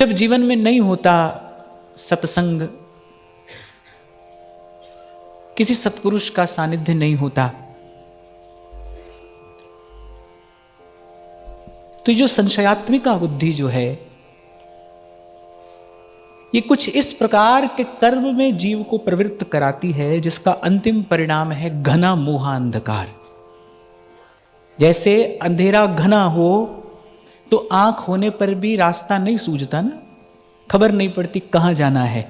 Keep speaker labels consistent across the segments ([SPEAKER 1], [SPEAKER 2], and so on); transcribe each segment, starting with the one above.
[SPEAKER 1] जब जीवन में नहीं होता सत्संग, किसी सत्पुरुष का सानिध्य नहीं होता, तो जो संशयात्मिका बुद्धि जो है, ये कुछ इस प्रकार के कर्म में जीव को प्रवृत्त कराती है जिसका अंतिम परिणाम है घना मोहा अंधकार। जैसे अंधेरा घना हो तो आंख होने पर भी रास्ता नहीं सूझता ना, खबर नहीं पड़ती कहाँ जाना है,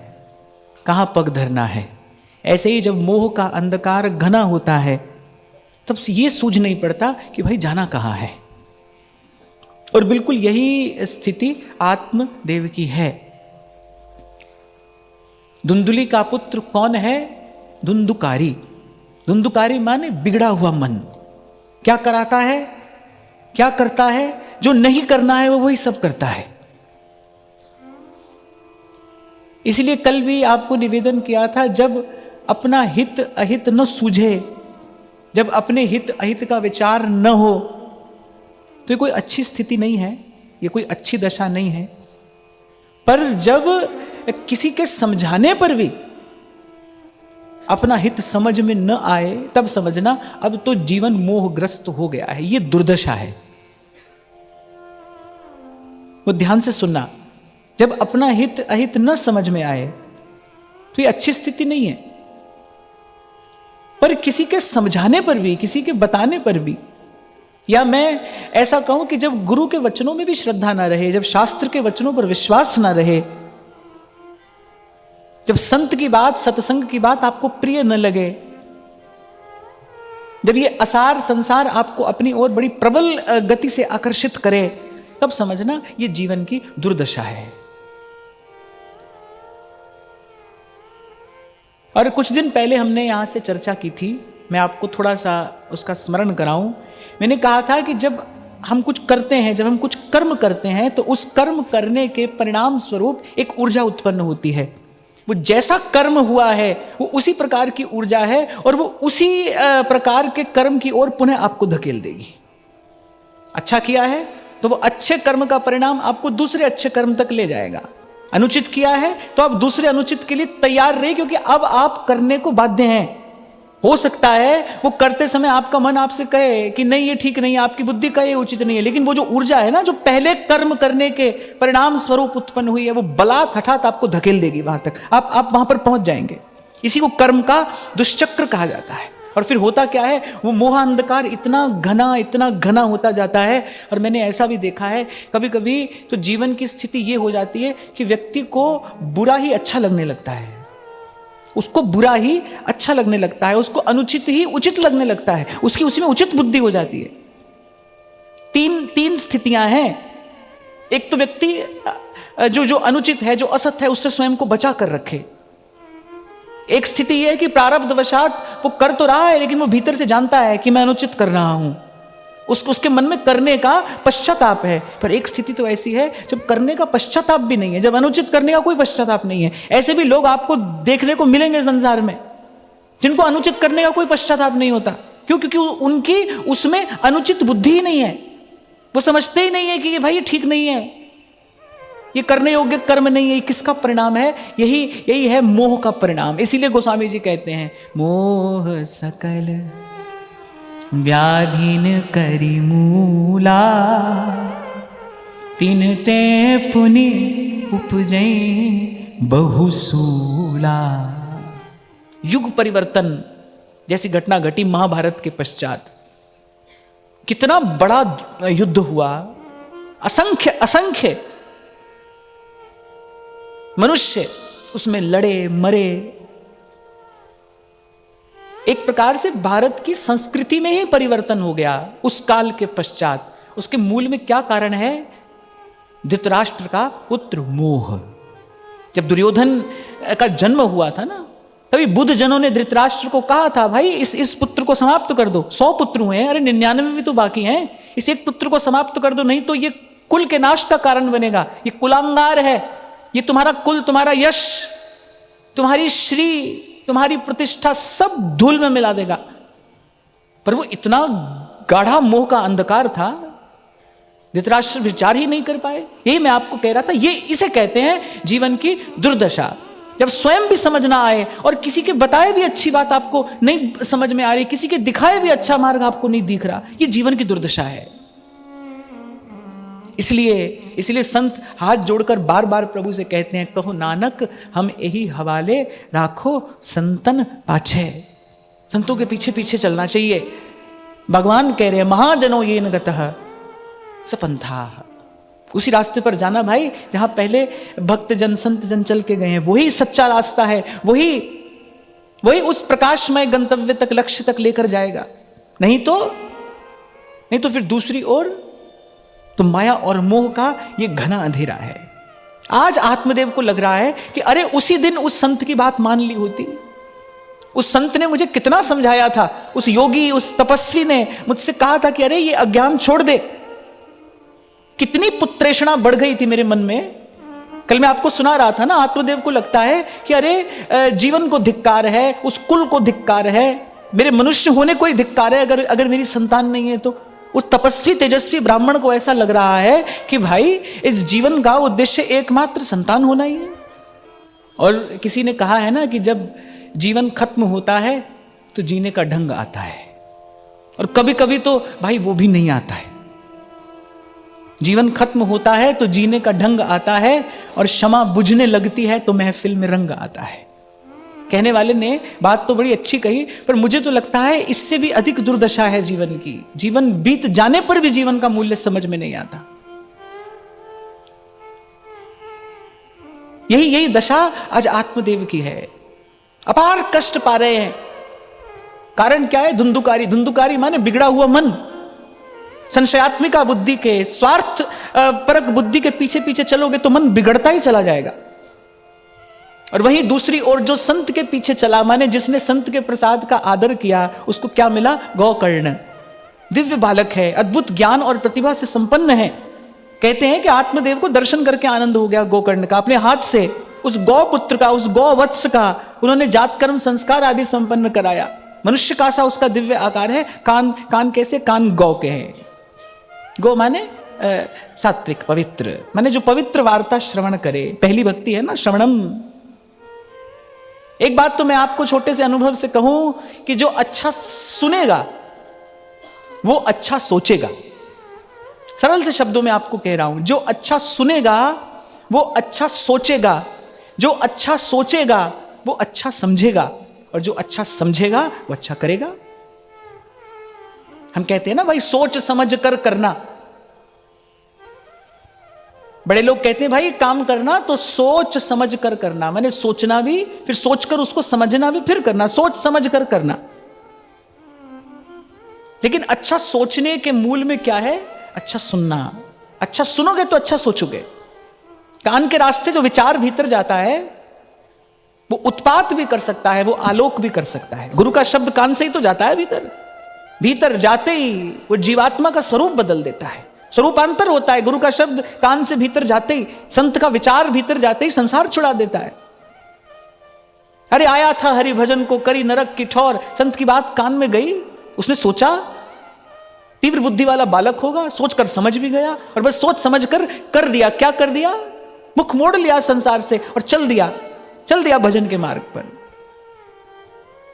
[SPEAKER 1] कहाँ पग धरना है। ऐसे ही जब मोह का अंधकार घना होता है तब ये सूझ नहीं पड़ता कि भाई जाना कहाँ है। और बिल्कुल यही स्थिति आत्मदेव की है। धुंधुली का पुत्र कौन है? धुंधुकारी। धुंधुकारी माने बिगड़ा हुआ मन। क्या कराता है, क्या करता है? जो नहीं करना है वो वही सब करता है। इसलिए कल भी आपको निवेदन किया था, जब अपना हित अहित न सूझे, जब अपने हित अहित का विचार न हो, तो ये कोई अच्छी स्थिति नहीं है, ये कोई अच्छी दशा नहीं है। पर जब किसी के समझाने पर भी अपना हित समझ में न आए, तब समझना अब तो जीवन मोहग्रस्त हो गया है, ये दुर्दशा है। वो ध्यान से सुनना, जब अपना हित अहित न समझ में आए तो ये अच्छी स्थिति नहीं है। पर किसी के समझाने पर भी, किसी के बताने पर भी, या मैं ऐसा कहूं कि जब गुरु के वचनों में भी श्रद्धा ना रहे, जब शास्त्र के वचनों पर विश्वास ना रहे, जब संत की बात, सत्संग की बात आपको प्रिय न लगे, जब ये असार संसार आपको अपनी ओर बड़ी प्रबल गति से आकर्षित करे, तब समझना ये जीवन की दुर्दशा है। और कुछ दिन पहले हमने यहां से चर्चा की थी, मैं आपको थोड़ा सा उसका स्मरण कराऊं। मैंने कहा था कि जब हम कुछ करते हैं, जब हम कुछ कर्म करते हैं, तो उस कर्म करने के परिणाम स्वरूप एक ऊर्जा उत्पन्न होती है। वो जैसा कर्म हुआ है वो उसी प्रकार की ऊर्जा है, और वो उसी प्रकार के कर्म की ओर पुनः आपको धकेल देगी। अच्छा किया है तो वो अच्छे कर्म का परिणाम आपको दूसरे अच्छे कर्म तक ले जाएगा। अनुचित किया है तो आप दूसरे अनुचित के लिए तैयार रहिए, क्योंकि अब आप करने को बाध्य हैं। हो सकता है वो करते समय आपका मन आपसे कहे कि नहीं ये ठीक नहीं है, आपकी बुद्धि कहे उचित नहीं है, लेकिन वो जो ऊर्जा है ना, जो पहले कर्म करने के परिणाम स्वरूप उत्पन्न हुई है, वो बलात् हठात आपको धकेल देगी वहां तक, आप वहां पर पहुंच जाएंगे। इसी को कर्म का दुष्चक्र कहा जाता है। और फिर होता क्या है, वो मोह अंधकार इतना घना होता जाता है। और मैंने ऐसा भी देखा है, कभी कभी तो जीवन की स्थिति ये हो जाती है कि व्यक्ति को बुरा ही अच्छा लगने लगता है, उसको बुरा ही अच्छा लगने लगता है, उसको अनुचित ही उचित लगने लगता है, उसकी उसी में उचित बुद्धि हो जाती है। तीन स्थितियां हैं। एक तो व्यक्ति जो अनुचित है, जो असत है, उससे स्वयं को बचा कर रखे। एक स्थिति यह है कि प्रारब्धवशात वो कर तो रहा है, लेकिन वो भीतर से जानता है कि मैं अनुचित कर रहा हूं, उसके मन में करने का पश्चाताप है। पर एक स्थिति तो ऐसी है जब करने का पश्चाताप भी नहीं है, जब अनुचित करने का कोई पश्चाताप नहीं है। ऐसे भी लोग आपको देखने को मिलेंगे संसार में, जिनको अनुचित करने का कोई पश्चाताप नहीं होता। क्यों? क्योंकि उनकी उसमें अनुचित बुद्धि ही नहीं है। वो समझते ही नहीं है कि भाई ये ठीक नहीं है, ये करने योग्य कर्म नहीं है। ये किसका परिणाम है? यही है मोह का परिणाम। इसीलिए गोस्वामी जी कहते हैं, मोह सकल व्याधिन करी मूला, तिनते पुनि उपजई बहुसूला। युग परिवर्तन जैसी घटना घटी महाभारत के पश्चात। कितना बड़ा युद्ध हुआ, असंख्य मनुष्य उसमें लड़े मरे। एक प्रकार से भारत की संस्कृति में ही परिवर्तन हो गया उस काल के पश्चात। उसके मूल में क्या कारण है? धृतराष्ट्र का पुत्र मोह। जब दुर्योधन का जन्म हुआ था ना, तभी बुद्ध जनों ने धृतराष्ट्र को कहा था, भाई इस पुत्र को समाप्त कर दो। 100 पुत्र हुए हैं, अरे 99 भी तो बाकी हैं, इस एक पुत्र को समाप्त कर दो, नहीं तो ये कुल के नाश का कारण बनेगा। ये कुलांगार है, ये तुम्हारा कुल, तुम्हारा यश, तुम्हारी श्री, तुम्हारी प्रतिष्ठा सब धूल में मिला देगा। पर वो इतना गाढ़ा मोह का अंधकार था, धृतराष्ट्र विचार ही नहीं कर पाए। यही मैं आपको कह रहा था, ये इसे कहते हैं जीवन की दुर्दशा। जब स्वयं भी समझ ना आए और किसी के बताए भी अच्छी बात आपको नहीं समझ में आ रही, किसी के दिखाए भी अच्छा मार्ग आपको नहीं दिख रहा, ये जीवन की दुर्दशा है। इसलिए संत हाथ जोड़कर बार बार प्रभु से कहते हैं, कहो नानक हम यही हवाले राखो संतन पाछे। संतों के पीछे पीछे चलना चाहिए। भगवान कह रहे हैं, महाजनो ये न गतः सपंथा, उसी रास्ते पर जाना भाई जहां पहले भक्त जन संत जन चल के गए हैं। वही सच्चा रास्ता है, वही उस प्रकाशमय गंतव्य तक, लक्ष्य तक लेकर जाएगा। नहीं तो फिर दूसरी ओर तो माया और मोह का ये घना अंधेरा है। आज आत्मदेव को लग रहा है कि अरे उसी दिन उस संत की बात मान ली होती, उस संत ने मुझे कितना समझाया था, उस योगी उस तपस्वी ने मुझसे कहा था कि अरे ये अज्ञान छोड़ दे। कितनी पुत्रेषणा बढ़ गई थी मेरे मन में। कल मैं आपको सुना रहा था ना, आत्मदेव को लगता है कि अरे जीवन को धिक्कार है, उस कुल को धिक्कार है, मेरे मनुष्य होने को ही धिक्कार है अगर मेरी संतान नहीं है तो। उस तपस्वी तेजस्वी ब्राह्मण को ऐसा लग रहा है कि भाई इस जीवन का उद्देश्य एकमात्र संतान होना ही है। और किसी ने कहा है ना कि जब जीवन खत्म होता है तो जीने का ढंग आता है, और कभी कभी तो भाई वो भी नहीं आता है। जीवन खत्म होता है तो जीने का ढंग आता है, और क्षमा बुझने लगती है तो महफिल में रंग आता है। कहने वाले ने बात तो बड़ी अच्छी कही, पर मुझे तो लगता है इससे भी अधिक दुर्दशा है जीवन की। जीवन बीत जाने पर भी जीवन का मूल्य समझ में नहीं आता। यही दशा आज आत्मदेव की है। अपार कष्ट पा रहे हैं। कारण क्या है? धुंधुकारी माने बिगड़ा हुआ मन। संशयात्मिका बुद्धि के, स्वार्थ परक बुद्धि के पीछे पीछे चलोगे तो मन बिगड़ता ही चला जाएगा। और वहीं दूसरी ओर जो संत के पीछे चला, माने जिसने संत के प्रसाद का आदर किया, उसको क्या मिला? गौकर्ण। दिव्य बालक है, अद्भुत ज्ञान और प्रतिभा से संपन्न है। कहते हैं कि आत्मदेव को दर्शन करके आनंद हो गया गोकर्ण का। अपने हाथ से उस गौपुत्र का, उस गौवत्स का उन्होंने जात कर्म संस्कार आदि संपन्न कराया। मनुष्य का सा उसका दिव्य आकार है। कान कैसे? कान गौ के हैं। गौ माने सात्विक, पवित्र, माने जो पवित्र वार्ता श्रवण करे। पहली भक्ति है ना, श्रवणम। एक बात तो मैं आपको छोटे से अनुभव से कहूं कि जो अच्छा सुनेगा वो अच्छा सोचेगा। सरल से शब्दों में आपको कह रहा हूं, जो अच्छा सुनेगा वो अच्छा सोचेगा, जो अच्छा सोचेगा वो अच्छा समझेगा, और जो अच्छा समझेगा वो अच्छा करेगा। हम कहते हैं ना भाई, सोच समझ कर करना। बड़े लोग कहते हैं भाई काम करना तो सोच समझ कर करना, मैंने सोचना भी, फिर सोचकर उसको समझना भी, फिर करना, सोच समझ कर करना। लेकिन अच्छा सोचने के मूल में क्या है? अच्छा सुनना। अच्छा सुनोगे तो अच्छा सोचोगे। कान के रास्ते जो विचार भीतर जाता है वो उत्पात भी कर सकता है, वो आलोक भी कर सकता है। गुरु का शब्द कान से ही तो जाता है भीतर। भीतर जाते ही वो जीवात्मा का स्वरूप बदल देता है, स्वरूपांतर होता है। गुरु का शब्द कान से भीतर जाते ही, संत का विचार भीतर जाते ही संसार छुड़ा देता है। अरे आया था हरि भजन को करी नरक की ठौर, संत की बात कान में गई, उसने सोचा। तीव्र बुद्धि वाला बालक होगा, सोचकर समझ भी गया, और बस सोच समझ कर दिया। क्या कर दिया? मुख मोड़ लिया संसार से और चल दिया भजन के मार्ग पर।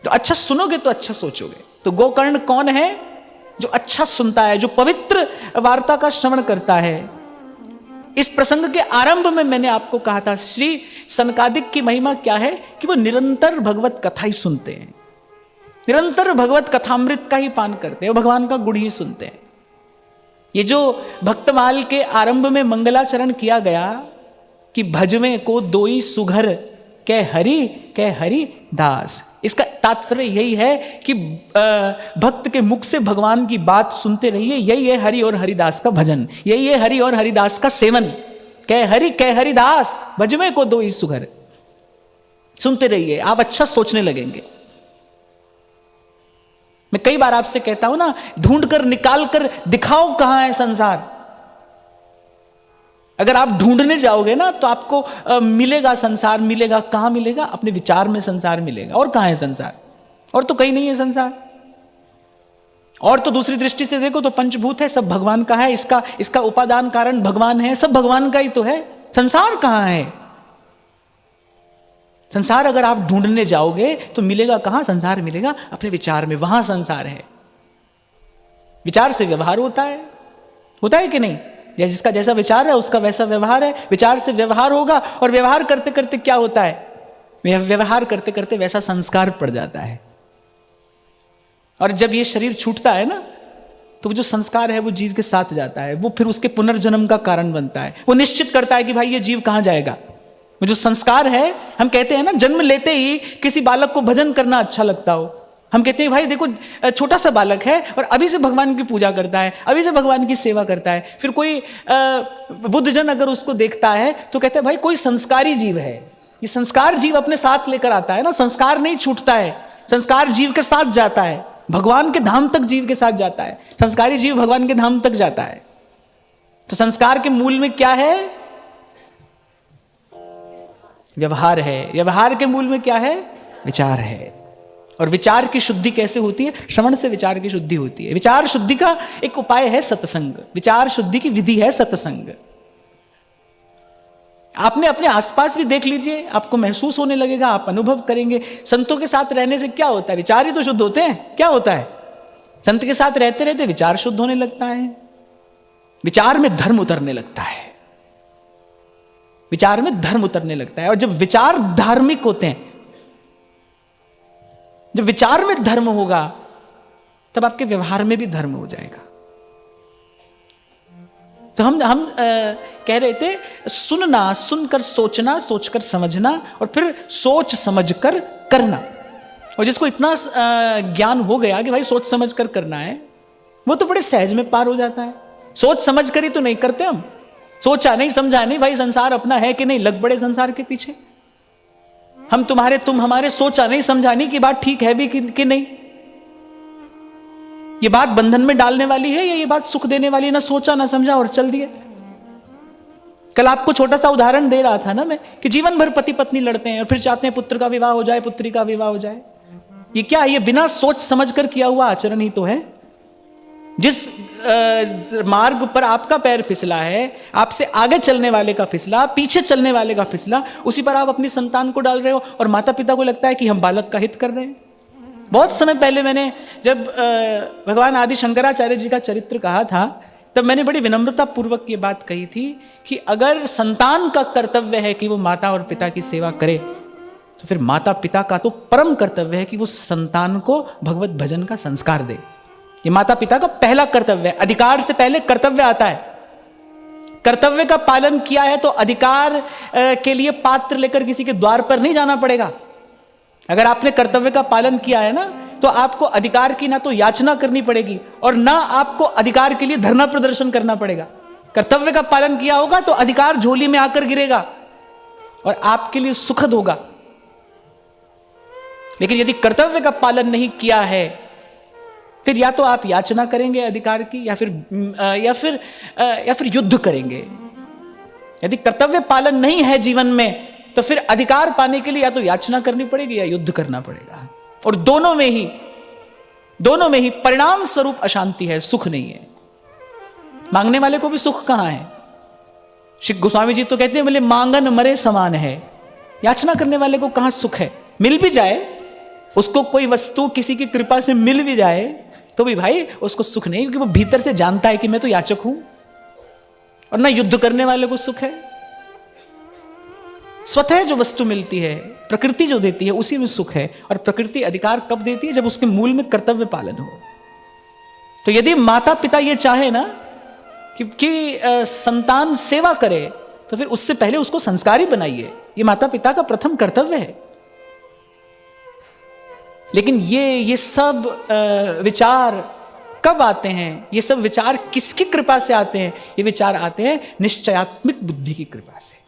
[SPEAKER 1] तो अच्छा सुनोगे तो अच्छा सोचोगे। तो गोकर्ण कौन है? जो अच्छा सुनता है, जो पवित्र वार्ता का श्रवण करता है। इस प्रसंग के आरंभ में मैंने आपको कहा था, श्री सनकादिक की महिमा क्या है कि वो निरंतर भगवत कथा ही सुनते हैं, निरंतर भगवत कथामृत का ही पान करते हैं, भगवान का गुण ही सुनते हैं। ये जो भक्तमाल के आरंभ में मंगलाचरण किया गया कि भजवे को दोई सुघर कै हरि दास, इसका तात्पर्य यही है कि भक्त के मुख से भगवान की बात सुनते रहिए। यही है हरि और हरिदास का भजन, यही है हरि और हरिदास का सेवन। कै हरिदास भजवे को दोई सुघर, सुनते रहिए, आप अच्छा सोचने लगेंगे। मैं कई बार आपसे कहता हूं ना, ढूंढ कर निकाल कर दिखाओ कहां है संसार। अगर आप ढूंढने जाओगे ना तो आपको मिलेगा संसार। मिलेगा कहां? मिलेगा अपने विचार में संसार मिलेगा। और कहां है संसार? और तो कहीं नहीं है संसार। और तो दूसरी दृष्टि से देखो तो पंचभूत है, सब भगवान का है, इसका उपादान कारण भगवान है, सब भगवान का ही तो है। संसार कहां है? संसार अगर आप ढूंढने जाओगे तो मिलेगा कहां? संसार मिलेगा अपने विचार में, वहां संसार है। विचार से व्यवहार होता है कि नहीं? जिसका जैसा विचार है उसका वैसा व्यवहार है। विचार से व्यवहार होगा और व्यवहार करते करते क्या होता है? व्यवहार करते करते वैसा संस्कार पड़ जाता है। और जब ये शरीर छूटता है ना, तो वो जो संस्कार है वो जीव के साथ जाता है, वो फिर उसके पुनर्जन्म का कारण बनता है। वो निश्चित करता है कि भाई ये जीव कहां जाएगा। वो जो संस्कार है, हम कहते हैं ना, जन्म लेते ही किसी बालक को भजन करना अच्छा लगता हो, हम कहते हैं भाई देखो छोटा सा बालक है और अभी से भगवान की पूजा करता है, अभी से भगवान की सेवा करता है। फिर कोई बुद्धजन अगर उसको देखता है तो कहते हैं भाई कोई संस्कारी जीव है। ये संस्कार जीव अपने साथ लेकर आता है ना, संस्कार नहीं छूटता है, संस्कार जीव के साथ जाता है, भगवान के धाम तक जीव के साथ जाता है। संस्कारी जीव भगवान के धाम तक जाता है। तो संस्कार के मूल में क्या है? व्यवहार है। व्यवहार के मूल में क्या है? विचार है। और विचार की शुद्धि कैसे होती है? श्रवण से विचार की शुद्धि होती है। विचार शुद्धि का एक उपाय है सत्संग। विचार शुद्धि की विधि है सत्संग। आपने अपने आसपास भी देख लीजिए, आपको महसूस होने लगेगा, आप अनुभव करेंगे। संतों के साथ रहने से क्या होता है? विचार ही तो शुद्ध होते हैं। क्या होता है? संत के साथ रहते रहते विचार शुद्ध होने लगता है, विचार में धर्म उतरने लगता है, विचार में धर्म उतरने लगता है। और जब विचार धार्मिक होते हैं, जब विचार में धर्म होगा, तब आपके व्यवहार में भी धर्म हो जाएगा। तो हम कह रहे थे सुनना, सुनकर सोचना, सोचकर समझना और फिर सोच समझकर करना। और जिसको इतना ज्ञान हो गया कि भाई सोच समझकर करना है, वो तो बड़े सहज में पार हो जाता है। सोच समझ कर ही तो नहीं करते हम, सोचा नहीं समझा नहीं, भाई संसार अपना है कि नहीं, लग बड़े संसार के पीछे। हम तुम्हारे तुम हमारे सोचा नहीं समझा नहीं कि बात ठीक है भी कि नहीं, ये बात बंधन में डालने वाली है या ये बात सुख देने वाली है, ना सोचा ना समझा और चल दिए। कल आपको छोटा सा उदाहरण दे रहा था ना मैं, कि जीवन भर पति पत्नी लड़ते हैं और फिर चाहते हैं पुत्र का विवाह हो जाए, पुत्री का विवाह हो जाए। ये क्या है? ये बिना सोच समझ कर किया हुआ आचरण ही तो है। जिस मार्ग पर आपका पैर फिसला है, आपसे आगे चलने वाले का फिसला, पीछे चलने वाले का फिसला, उसी पर आप अपनी संतान को डाल रहे हो। और माता पिता को लगता है कि हम बालक का हित कर रहे हैं। बहुत समय पहले मैंने जब भगवान आदि शंकराचार्य जी का चरित्र कहा था, तब मैंने बड़ी विनम्रता पूर्वक ये बात कही थी कि अगर संतान का कर्तव्य है कि वो माता और पिता की सेवा करे, तो फिर माता पिता का तो परम कर्तव्य है कि वो संतान को भगवत भजन का संस्कार दे। ये माता पिता का पहला कर्तव्य है। अधिकार से पहले कर्तव्य आता है। कर्तव्य का पालन किया है तो अधिकार के लिए पात्र लेकर किसी के द्वार पर नहीं जाना पड़ेगा। अगर आपने कर्तव्य का पालन किया है ना, तो आपको अधिकार की ना तो याचना करनी पड़ेगी और ना आपको अधिकार के लिए धरना प्रदर्शन करना पड़ेगा। कर्तव्य का पालन किया होगा तो अधिकार झोली में आकर गिरेगा और आपके लिए सुखद होगा। लेकिन यदि कर्तव्य का पालन नहीं किया है, फिर या तो आप याचना करेंगे अधिकार की, या फिर युद्ध करेंगे। यदि कर्तव्य पालन नहीं है जीवन में, तो फिर अधिकार पाने के लिए या तो याचना करनी पड़ेगी या युद्ध करना पड़ेगा। और दोनों में ही परिणाम स्वरूप अशांति है, सुख नहीं है। मांगने वाले को भी सुख कहां है? श्री गोस्वामी जी तो कहते हैं बोले मांगन मरे समान है। याचना करने वाले को कहां सुख है? मिल भी जाए उसको कोई वस्तु, किसी की कृपा से मिल भी जाए, तो भी भाई उसको सुख नहीं, क्योंकि वो भीतर से जानता है कि मैं तो याचक हूं। और ना युद्ध करने वाले को सुख है। स्वतः जो वस्तु मिलती है, प्रकृति जो देती है, उसी में सुख है। और प्रकृति अधिकार कब देती है? जब उसके मूल में कर्तव्य पालन हो। तो यदि माता पिता ये चाहे ना कि संतान सेवा करे, तो फिर उससे पहले उसको संस्कारी बनाइए। ये माता पिता का प्रथम कर्तव्य है। लेकिन ये सब विचार कब आते हैं? ये सब विचार किसकी कृपा से आते हैं? ये विचार आते हैं निश्चयात्मिक बुद्धि की कृपा से।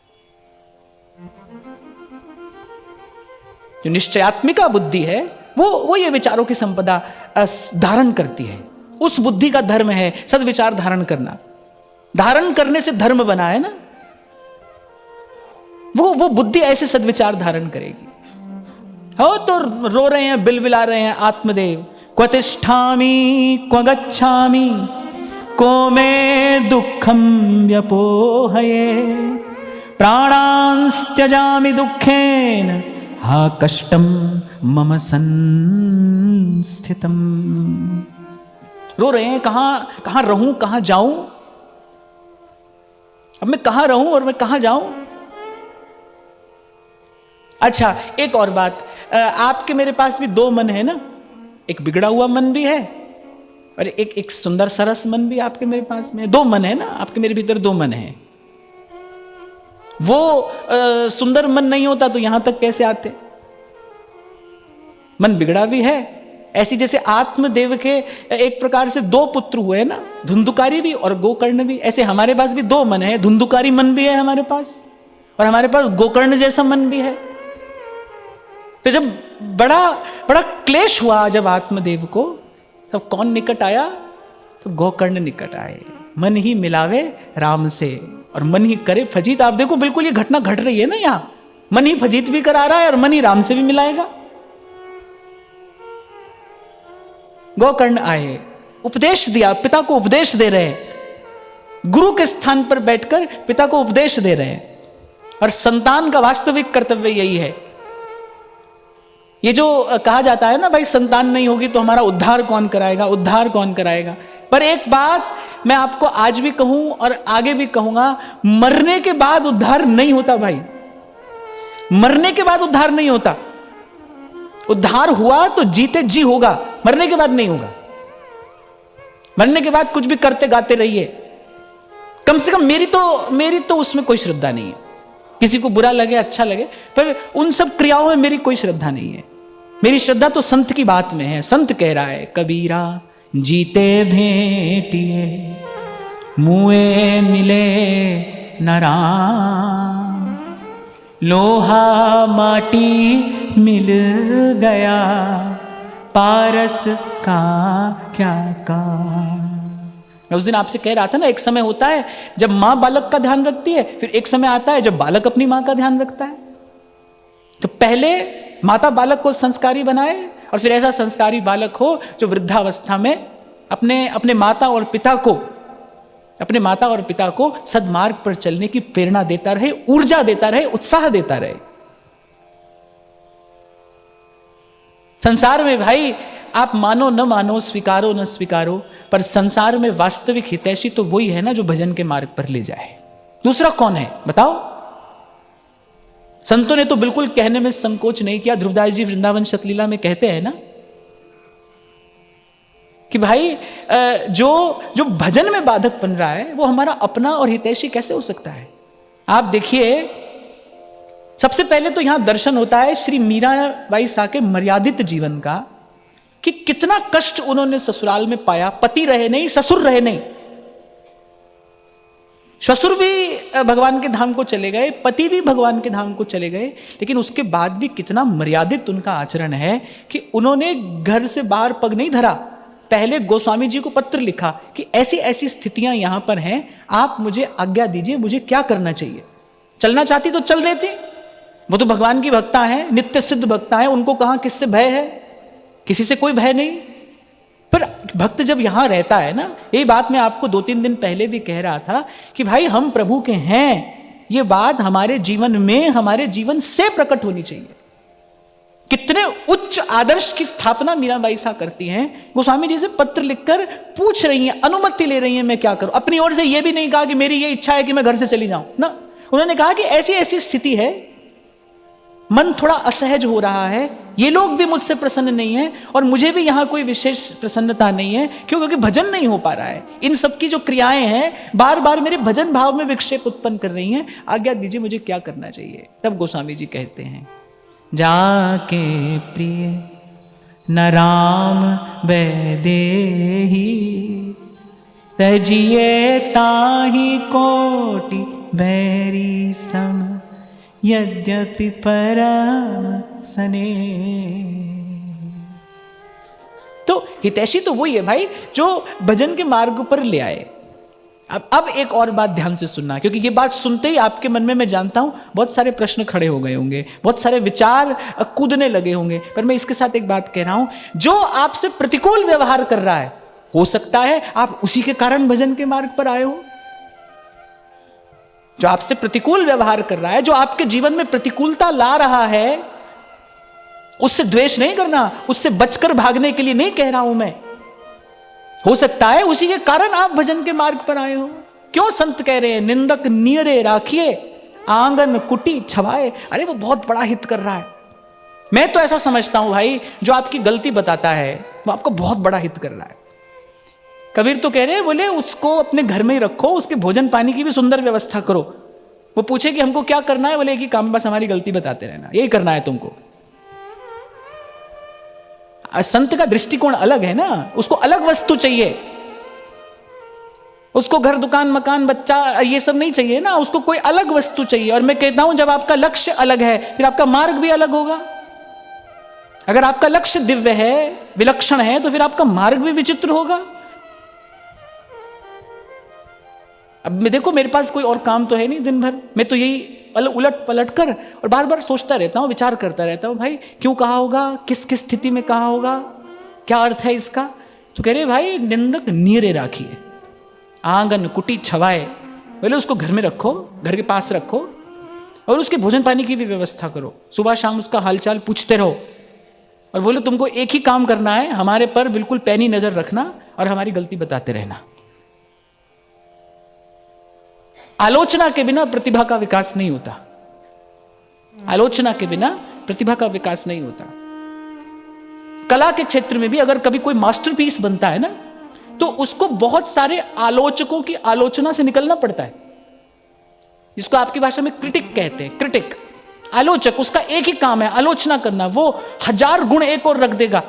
[SPEAKER 1] जो निश्चयात्मिका बुद्धि है, वो ये विचारों की संपदा धारण करती है। उस बुद्धि का धर्म है सद्विचार धारण करना। धारण करने से धर्म बना है ना, वो बुद्धि ऐसे सद्विचार धारण करेगी। हो तो रो रहे हैं, बिलबिला रहे हैं आत्मदेव, क्व तिष्ठामि क्व गच्छामि को मे दुःखं व्यपोहये प्राणांस्त्यजामि दुःखेन हा कष्टं मम संस्थितम्। रो रहे हैं, कहां रहूं, कहां जाऊं, अब मैं कहां रहूं और मैं कहां जाऊं। अच्छा, एक और बात, आपके मेरे पास भी दो मन है ना, एक बिगड़ा हुआ मन भी है और एक सुंदर सरस मन भी आपके मेरे पास में है। दो मन है ना, आपके मेरे भीतर दो मन है। वो सुंदर मन नहीं होता तो यहां तक कैसे आते। मन बिगड़ा भी है, ऐसी जैसे आत्मदेव के एक प्रकार से दो पुत्र हुए ना, धुंधुकारी भी और गोकर्ण भी, ऐसे हमारे पास भी दो मन है। धुंधुकारी मन भी है हमारे पास और हमारे पास गोकर्ण जैसा मन भी है। तो जब बड़ा क्लेश हुआ जब आत्मदेव को, तब कौन निकट आया? तो गोकर्ण निकट आए। मन ही मिलावे राम से और मन ही करे फजीत। आप देखो बिल्कुल ये घटना घट रही है ना, यहां मन ही फजीत भी करा रहा है और मन ही राम से भी मिलाएगा। गोकर्ण आए, उपदेश दिया, पिता को उपदेश दे रहे हैं, गुरु के स्थान पर बैठकर पिता को उपदेश दे रहे हैं। और संतान का वास्तविक कर्तव्य यही है। ये जो कहा जाता है ना, भाई संतान नहीं होगी तो हमारा उद्धार कौन कराएगा, उद्धार कौन कराएगा। पर एक बात मैं आपको आज भी कहूं और आगे भी कहूंगा, मरने के बाद उद्धार नहीं होता भाई, मरने के बाद उद्धार नहीं होता। उद्धार हुआ तो जीते जी होगा, मरने के बाद नहीं होगा। मरने के बाद कुछ भी करते गाते रहिए, कम से कम मेरी तो उसमें कोई श्रद्धा नहीं है। किसी को बुरा लगे अच्छा लगे, पर उन सब क्रियाओं में मेरी कोई श्रद्धा नहीं है। मेरी श्रद्धा तो संत की बात में है। संत कह रहा है, कबीरा जीते भेंटिए मुए मिले न राम, लोहा माटी मिल गया पारस का क्या काम। मैं उस दिन आपसे कह रहा था ना, एक समय होता है जब मां बालक का ध्यान रखती है, फिर एक समय आता है जब बालक अपनी मां का ध्यान रखता है। तो पहले माता बालक को संस्कारी बनाए और फिर ऐसा संस्कारी बालक हो जो वृद्धावस्था में अपने माता और पिता को सद्मार्ग पर चलने की प्रेरणा देता रहे, ऊर्जा देता रहे, उत्साह देता रहे। संसार में भाई आप मानो न मानो, स्वीकारो न स्वीकारो, पर संसार में वास्तविक हितैषी तो वही है ना जो भजन के मार्ग पर ले जाए। दूसरा कौन है बताओ? संतों ने तो बिल्कुल कहने में संकोच नहीं किया। ध्रुवदास जी वृंदावन शतलीला में कहते हैं ना कि भाई जो भजन में बाधक बन रहा है वो हमारा अपना और हितैषी कैसे हो सकता है। आप देखिए, सबसे पहले तो यहां दर्शन होता है श्री मीराबाई सा के मर्यादित जीवन का, कि कितना कष्ट उन्होंने ससुराल में पाया। पति रहे नहीं, ससुर रहे नहीं। ससुर भी भगवान के धाम को चले गए, पति भी भगवान के धाम को चले गए, लेकिन उसके बाद भी कितना मर्यादित उनका आचरण है कि उन्होंने घर से बाहर पग नहीं धरा। पहले गोस्वामी जी को पत्र लिखा कि ऐसी ऐसी स्थितियां यहां पर हैं, आप मुझे आज्ञा दीजिए, मुझे क्या करना चाहिए। चलना चाहती तो चल देती, वो तो भगवान की भक्ता है, नित्य सिद्ध भक्ता है, उनको कहां किससे भय है, किसी से कोई भय नहीं। पर भक्त जब यहां रहता है ना, यही बात मैं आपको 2-3 दिन पहले भी कह रहा था कि भाई हम प्रभु के हैं, ये बात हमारे जीवन में, हमारे जीवन से प्रकट होनी चाहिए। कितने उच्च आदर्श की स्थापना मीराबाई सा करती हैं, गोस्वामी जी से पत्र लिखकर पूछ रही हैं, अनुमति ले रही हैं, मैं क्या करूं। अपनी ओर से यह भी नहीं कहा कि मेरी ये इच्छा है कि मैं घर से चली जाऊं ना, उन्होंने कहा कि ऐसी ऐसी स्थिति है, मन थोड़ा असहज हो रहा है, ये लोग भी मुझसे प्रसन्न नहीं है और मुझे भी यहां कोई विशेष प्रसन्नता नहीं है। क्यों? क्योंकि भजन नहीं हो पा रहा है। इन सब की जो क्रियाएं हैं बार बार मेरे भजन भाव में विक्षेप उत्पन्न कर रही हैं, आज्ञा दीजिए मुझे क्या करना चाहिए। तब गोस्वामी जी कहते हैं, जाके प्रिय न राम वैदेही, तजिए ताहि कोटि बैरी सम, यद्यपि परम सने। तो हितैषी तो वही है भाई जो भजन के मार्ग पर ले आए। अब एक और बात ध्यान से सुनना, क्योंकि ये बात सुनते ही आपके मन में मैं जानता हूं बहुत सारे प्रश्न खड़े हो गए होंगे, बहुत सारे विचार कूदने लगे होंगे। पर मैं इसके साथ एक बात कह रहा हूं, जो आपसे प्रतिकूल व्यवहार कर रहा है, हो सकता है आप उसी के कारण भजन के मार्ग पर आए हो। जो आपसे प्रतिकूल व्यवहार कर रहा है, जो आपके जीवन में प्रतिकूलता ला रहा है, उससे द्वेष नहीं करना, उससे बचकर भागने के लिए नहीं कह रहा हूं मैं। हो सकता है उसी के कारण आप भजन के मार्ग पर आए हो। क्यों संत कह रहे हैं निंदक नियरे राखिए, आंगन कुटी छवाए। अरे वो बहुत बड़ा हित कर रहा है। मैं तो ऐसा समझता हूं भाई, जो आपकी गलती बताता है वो आपको बहुत बड़ा हित कर रहा है। कबीर तो कह रहे हैं, बोले उसको अपने घर में ही रखो, उसके भोजन पानी की भी सुंदर व्यवस्था करो। वो पूछे कि हमको क्या करना है, बोले एक ही काम, बस हमारी गलती बताते रहना, यही करना है तुमको। संत का दृष्टिकोण अलग है ना, उसको अलग वस्तु चाहिए, उसको घर दुकान मकान बच्चा ये सब नहीं चाहिए ना, उसको कोई अलग वस्तु चाहिए। और मैं कहता हूं जब आपका लक्ष्य अलग है फिर आपका मार्ग भी अलग होगा। अगर आपका लक्ष्य दिव्य है, विलक्षण है, तो फिर आपका मार्ग भी विचित्र होगा। अब मैं देखो, मेरे पास कोई और काम तो है नहीं दिन भर, मैं तो यही उलट पलट कर और बार बार सोचता रहता हूं, विचार करता रहता हूं, भाई क्यों कहा होगा, किस किस स्थिति में कहा होगा, क्या अर्थ है इसका। तो कह रहे भाई निंदक नीरे राखिए, आंगन कुटी छवाए। बोले उसको घर में रखो, घर के पास रखो, और उसके भोजन पानी की भी व्यवस्था करो, सुबह शाम उसका हालचाल पूछते रहो। और बोले तुमको एक ही काम करना है, हमारे पर बिल्कुल पैनी नजर रखना और हमारी गलती बताते रहना। आलोचना के बिना प्रतिभा का विकास नहीं होता। आलोचना के बिना प्रतिभा का विकास नहीं होता। कला के क्षेत्र में भी अगर कभी कोई मास्टरपीस बनता है ना, तो उसको बहुत सारे आलोचकों की आलोचना से निकलना पड़ता है, जिसको आपकी भाषा में क्रिटिक कहते हैं। क्रिटिक, आलोचक, उसका एक ही काम है आलोचना करना। वो 1000 गुण एक और रख देगा,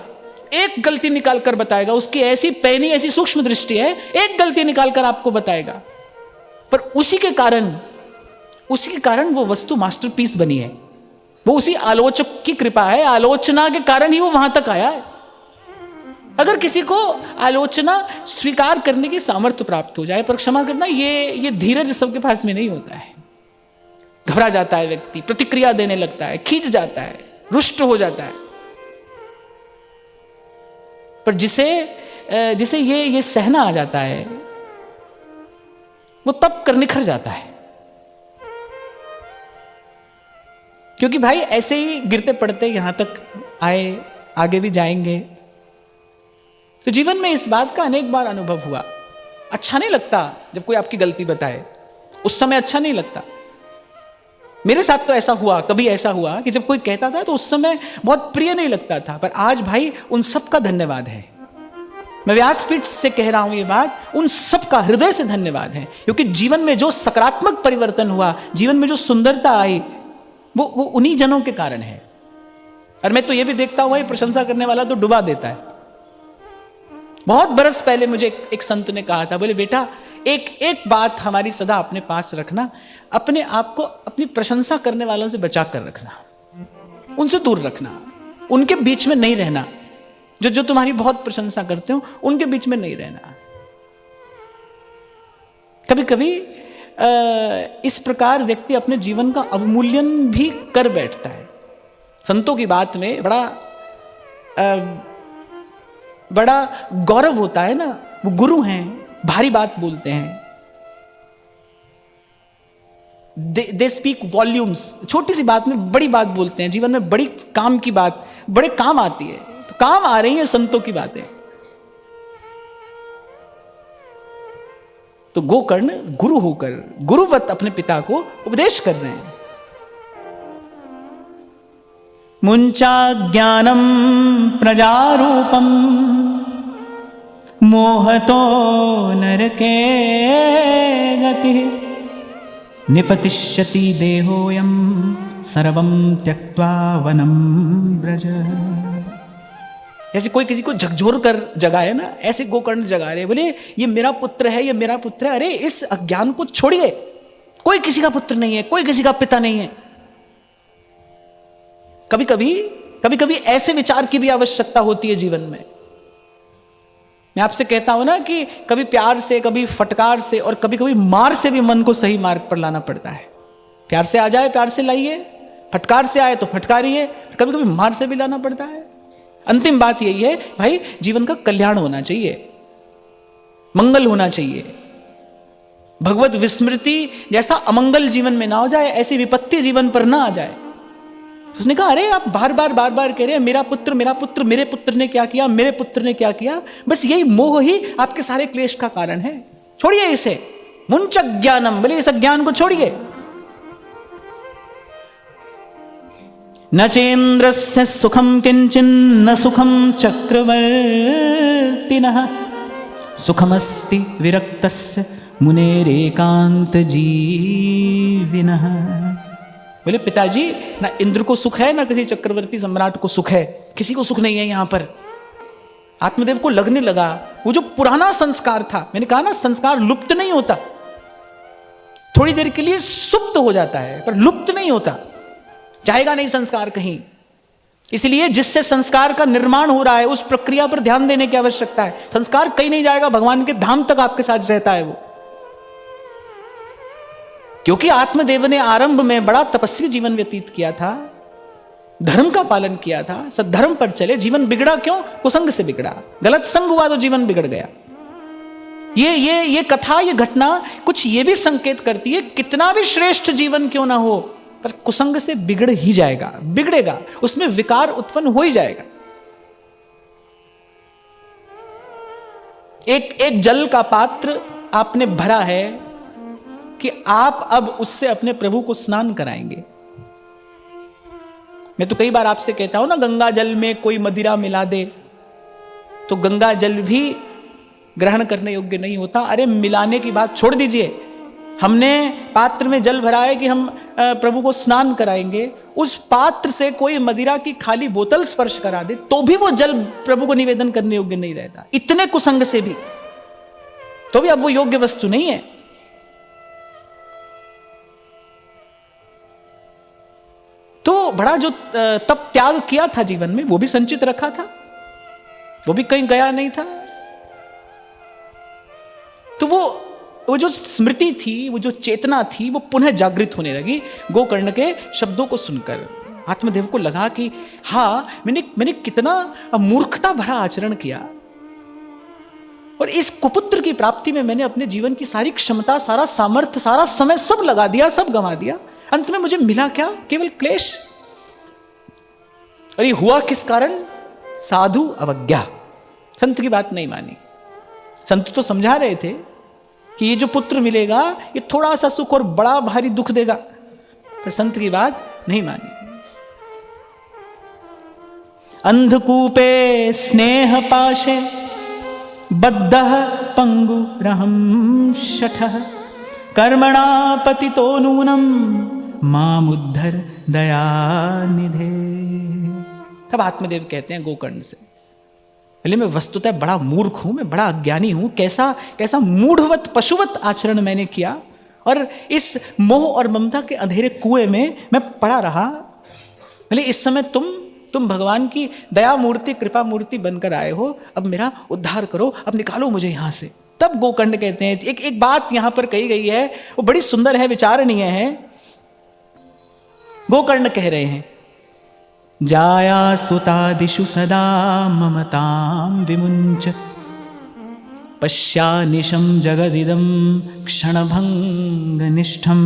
[SPEAKER 1] एक गलती निकाल कर बताएगा। उसकी ऐसी पैनी, ऐसी सूक्ष्म दृष्टि है, एक गलती निकाल कर आपको बताएगा। पर उसी के कारण वो वस्तु मास्टरपीस बनी है। वो उसी आलोचक की कृपा है, आलोचना के कारण ही वो वहां तक आया है। अगर किसी को आलोचना स्वीकार करने की सामर्थ्य प्राप्त हो जाए, पर क्षमा करना, ये धीरज सबके पास में नहीं होता है। घबरा जाता है व्यक्ति, प्रतिक्रिया देने लगता है, खींच जाता है, रुष्ट हो जाता है। पर जिसे ये सहना आ जाता है, वो तब कर निखर जाता है। क्योंकि भाई ऐसे ही गिरते पड़ते यहां तक आए, आगे भी जाएंगे। तो जीवन में इस बात का अनेक बार अनुभव हुआ। अच्छा नहीं लगता जब कोई आपकी गलती बताए, उस समय अच्छा नहीं लगता। मेरे साथ तो ऐसा हुआ, कभी ऐसा हुआ कि जब कोई कहता था तो उस समय बहुत प्रिय नहीं लगता था। पर आज भाई उन सब का धन्यवाद है। मैं व्यासपीठ से कह रहा हूं ये बात, उन सब का हृदय से धन्यवाद है। क्योंकि जीवन में जो सकारात्मक परिवर्तन हुआ, जीवन में जो सुंदरता आई, वो उन्हीं जनों के कारण है। और मैं तो ये भी देखता हुआ, प्रशंसा करने वाला तो डुबा देता है। बहुत बरस पहले मुझे एक संत ने कहा था, बोले बेटा एक बात हमारी सदा अपने पास रखना, अपने आप को अपनी प्रशंसा करने वालों से बचा कर रखना, उनसे दूर रखना, उनके बीच में नहीं रहना। जो तुम्हारी बहुत प्रशंसा करते हो उनके बीच में नहीं रहना। कभी कभी इस प्रकार व्यक्ति अपने जीवन का अवमूल्यन भी कर बैठता है। संतों की बात में बड़ा गौरव होता है ना, वो गुरु हैं, भारी बात बोलते हैं। They speak volumes. छोटी सी बात में बड़ी बात बोलते हैं, जीवन में बड़ी काम की बात बड़े काम आती है। तो काम आ रही है संतों की बातें। तो गोकर्ण गुरु होकर गुरुवत अपने पिता को उपदेश कर रहे हैं। मुंचा ज्ञानम प्रजारूपम मोहतो नरके गति निपतिष्यति देहोयम सर्वं त्यक्त्वा वनं ब्रज। जैसे कोई किसी को झकझोर कर जगाए ना, ऐसे गोकर्ण जगा रहे, बोले ये मेरा पुत्र है, ये मेरा पुत्र है। अरे इस अज्ञान को छोड़िए, कोई किसी का पुत्र नहीं है, कोई किसी का पिता नहीं है। कभी कभी ऐसे विचार की भी आवश्यकता होती है जीवन में। मैं आपसे कहता हूं ना कि कभी प्यार से, कभी फटकार से और कभी कभी मार से भी मन को सही मार्ग पर लाना पड़ता है। प्यार से आ जाए, प्यार से लाइए, फटकार से आए तो फटकारिए, कभी कभी मार से भी लाना पड़ता है। अंतिम बात यही है भाई, जीवन का कल्याण होना चाहिए, मंगल होना चाहिए। भगवत विस्मृति जैसा अमंगल जीवन में ना हो जाए, ऐसी विपत्ति जीवन पर ना आ जाए। तो उसने कहा अरे आप बार बार कह रहे हैं मेरा पुत्र, मेरे पुत्र ने क्या किया, मेरे पुत्र ने क्या किया। बस यही मोह ही आपके सारे क्लेश का कारण है। छोड़िए इसे, मुंच ज्ञानम, बोले इस ज्ञान को छोड़िए। न चेन्द्रस्य सुखम किंचिन्न सुखम चक्रवर्तिनः सुखमस्ति विरक्तस्य मुनेरेकांत जीविनः। बोले पिताजी, ना इंद्र को सुख है, ना किसी चक्रवर्ती सम्राट को सुख है, किसी को सुख नहीं है यहां पर। आत्मदेव को लगने लगा वो जो पुराना संस्कार था, मैंने कहा ना संस्कार लुप्त नहीं होता, थोड़ी देर के लिए सुप्त हो जाता है पर लुप्त नहीं होता, जाएगा नहीं संस्कार कहीं। इसलिए जिससे संस्कार का निर्माण हो रहा है उस प्रक्रिया पर ध्यान देने की आवश्यकता है। संस्कार कहीं नहीं जाएगा, भगवान के धाम तक आपके साथ रहता है वो। क्योंकि आत्मदेव ने आरंभ में बड़ा तपस्वी जीवन व्यतीत किया था, धर्म का पालन किया था, सद्धर्म पर चले। जीवन बिगड़ा क्यों? कुसंग से बिगड़ा, गलत संग हुआ तो जीवन बिगड़ गया। ये कथा, ये घटना कुछ ये भी संकेत करती है, कितना भी श्रेष्ठ जीवन क्यों ना हो पर कुसंग से बिगड़ ही जाएगा, बिगड़ेगा, उसमें विकार उत्पन्न हो ही जाएगा। एक जल का पात्र आपने भरा है कि आप अब उससे अपने प्रभु को स्नान कराएंगे। मैं तो कई बार आपसे कहता हूं ना, गंगा जल में कोई मदिरा मिला दे तो गंगा जल भी ग्रहण करने योग्य नहीं होता। अरे मिलाने की बात छोड़ दीजिए, हमने पात्र में जल भरा है कि हम प्रभु को स्नान कराएंगे, उस पात्र से कोई मदिरा की खाली बोतल स्पर्श करा दे तो भी वो जल प्रभु को निवेदन करने योग्य नहीं रहता। इतने कुसंग से भी तो भी अब वो योग्य वस्तु नहीं है। तो बड़ा जो तप त्याग किया था जीवन में वो भी संचित रखा था, वो भी कहीं गया नहीं था। तो वो जो स्मृति थी, वो जो चेतना थी, वो पुनः जागृत होने लगी गोकर्ण के शब्दों को सुनकर। आत्मदेव को लगा कि हाँ, मैंने कितना मूर्खता भरा आचरण किया और इस कुपुत्र की प्राप्ति में मैंने अपने जीवन की सारी क्षमता, सारा सामर्थ्य, सारा समय सब लगा दिया, सब गंवा दिया। अंत में मुझे मिला क्या? केवल क्लेश। और ये हुआ किस कारण? साधु अवज्ञा। संत की बात नहीं मानी। संत तो समझा रहे थे कि ये जो पुत्र मिलेगा ये थोड़ा सा सुख और बड़ा भारी दुख देगा, पर संत की बात नहीं मानी। अंधकूपे स्नेह पाशे बद्धः पंगुरहं शठः कर्मणा पतितो नूनम मामुद्धर दयानिधे। तब आत्मदेव कहते हैं गोकर्ण से, पहले मैं वस्तुतः बड़ा मूर्ख हूं, मैं बड़ा अज्ञानी हूं, कैसा मूढ़वत पशुवत आचरण मैंने किया और इस मोह और ममता के अंधेरे कुएं में मैं पड़ा रहा। पहले इस समय तुम भगवान की दया मूर्ति, कृपा मूर्ति बनकर आए हो, अब मेरा उद्धार करो, अब निकालो मुझे यहां से। तब गोकर्ण कहते हैं, एक बात यहां पर कही गई है, वो बड़ी सुंदर है, विचारणीय है। गोकर्ण कह रहे हैं, जाया सुतादिषु सदा ममतां विमुञ्च पश्यानिशं जगदिदं क्षणभंगनिष्ठं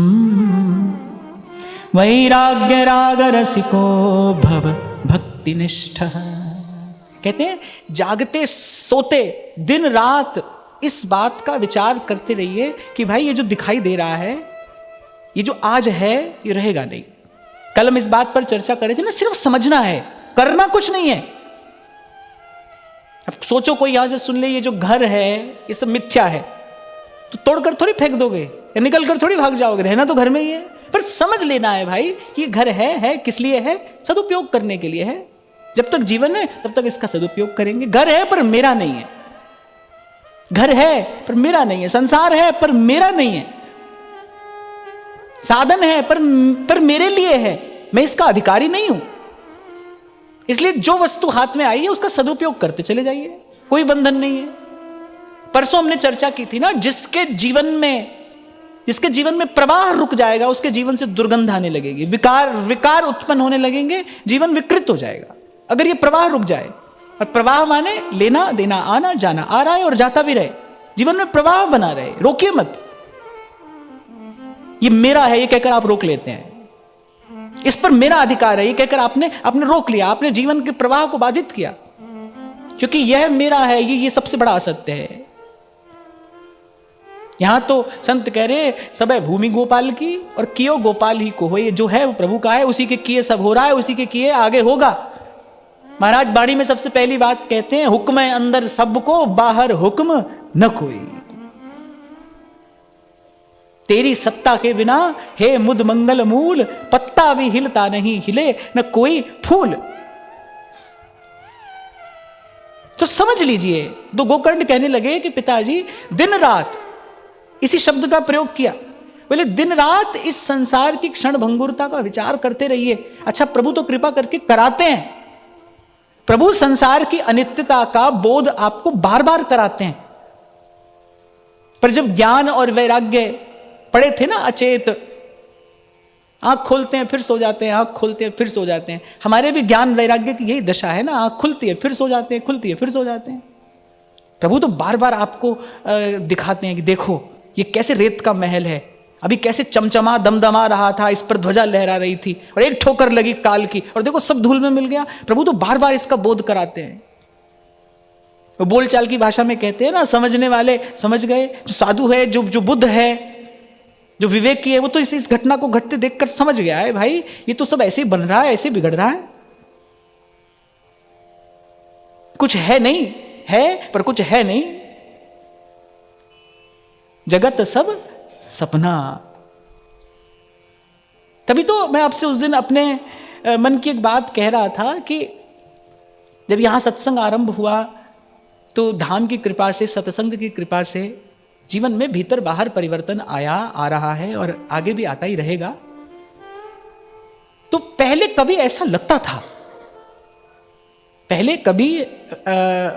[SPEAKER 1] वैराग्यरागरसिको भव भक्तिनिष्ठः। कहते हैं जागते सोते दिन रात इस बात का विचार करते रहिए कि भाई ये जो दिखाई दे रहा है, ये जो आज है, ये रहेगा नहीं। कल हम इस बात पर चर्चा कर रहे थे ना, सिर्फ समझना है, करना कुछ नहीं है। अब सोचो कोई यहां से सुन ले ये जो घर है ये सब मिथ्या है, तो तोड़कर थोड़ी फेंक दोगे या निकल कर थोड़ी भाग जाओगे, रहना तो घर में ही है। पर समझ लेना है भाई कि ये घर है किस लिए है? सदुपयोग करने के लिए है। जब तक जीवन है तब तक इसका सदुपयोग करेंगे। घर है पर मेरा नहीं है, घर है पर मेरा नहीं है, संसार है पर मेरा नहीं है, साधन है पर मेरे लिए है, मैं इसका अधिकारी नहीं हूं। इसलिए जो वस्तु हाथ में आई है उसका सदुपयोग करते चले जाइए, कोई बंधन नहीं है। परसों हमने चर्चा की थी ना, जिसके जीवन में प्रवाह रुक जाएगा उसके जीवन से दुर्गंध आने लगेगी, विकार उत्पन्न होने लगेंगे, जीवन विकृत हो जाएगा। अगर ये प्रवाह रुक जाए, और प्रवाह माने लेना देना, आना जाना, आ रहा है और जाता भी रहे, जीवन में प्रवाह बना रहे, रोकिए मत। ये मेरा है ये कहकर आप रोक लेते हैं, इस पर मेरा अधिकार है ये कहकर आपने रोक लिया, आपने जीवन के प्रवाह को बाधित किया, क्योंकि यह मेरा है, ये सबसे बड़ा असत्य है। यहां तो संत कह रहे सब है भूमि गोपाल की और कियो गोपाल ही को हो, ये जो है वो प्रभु का है, उसी के किए सब हो रहा है, उसी के किए आगे होगा। महाराज बाणी में सबसे पहली बात कहते हैं, हुक्म है अंदर सबको, बाहर हुक्म न कोई। तेरी सत्ता के बिना हे मुद मंगल मूल, पत्ता भी हिलता नहीं, हिले न कोई फूल। तो समझ लीजिए, दो गोकर्ण कहने लगे कि पिताजी दिन रात, इसी शब्द का प्रयोग किया, बोले दिन रात इस संसार की क्षण भंगुरता का विचार करते रहिए। अच्छा, प्रभु तो कृपा करके कराते हैं, प्रभु संसार की अनित्यता का बोध आपको बार बार कराते हैं, पर जब ज्ञान और वैराग्य पड़े थे ना अचेत, आंख खोलते हैं फिर सो जाते हैं, आंख खोलते हैं फिर सो जाते हैं, हमारे भी ज्ञान वैराग्य की यही दशा है ना, आंख खुलती है फिर सो जाते हैं, खुलती है फिर सो जाते हैं। प्रभु तो बार बार आपको दिखाते हैं कि देखो ये कैसे रेत का महल है, अभी कैसे चमचमा दमदमा रहा था, इस पर ध्वजा लहरा रही थी और एक ठोकर लगी काल की और देखो सब धूल में मिल गया। प्रभु तो बार बार इसका बोध कराते हैं। वो बोलचाल की भाषा में कहते हैं ना, समझने वाले समझ गए, जो साधु है, जो बुद्ध है, जो विवेक की है, वो तो इस घटना को घटते देखकर समझ गया है, भाई ये तो सब ऐसे बन रहा है, ऐसे बिगड़ रहा है, कुछ है नहीं, है पर कुछ है नहीं, जगत सब सपना। तभी तो मैं आपसे उस दिन अपने मन की एक बात कह रहा था कि जब यहां सत्संग आरंभ हुआ तो धाम की कृपा से, सत्संग की कृपा से जीवन में भीतर बाहर परिवर्तन आ रहा है और आगे भी आता ही रहेगा। तो पहले कभी ऐसा लगता था, पहले कभी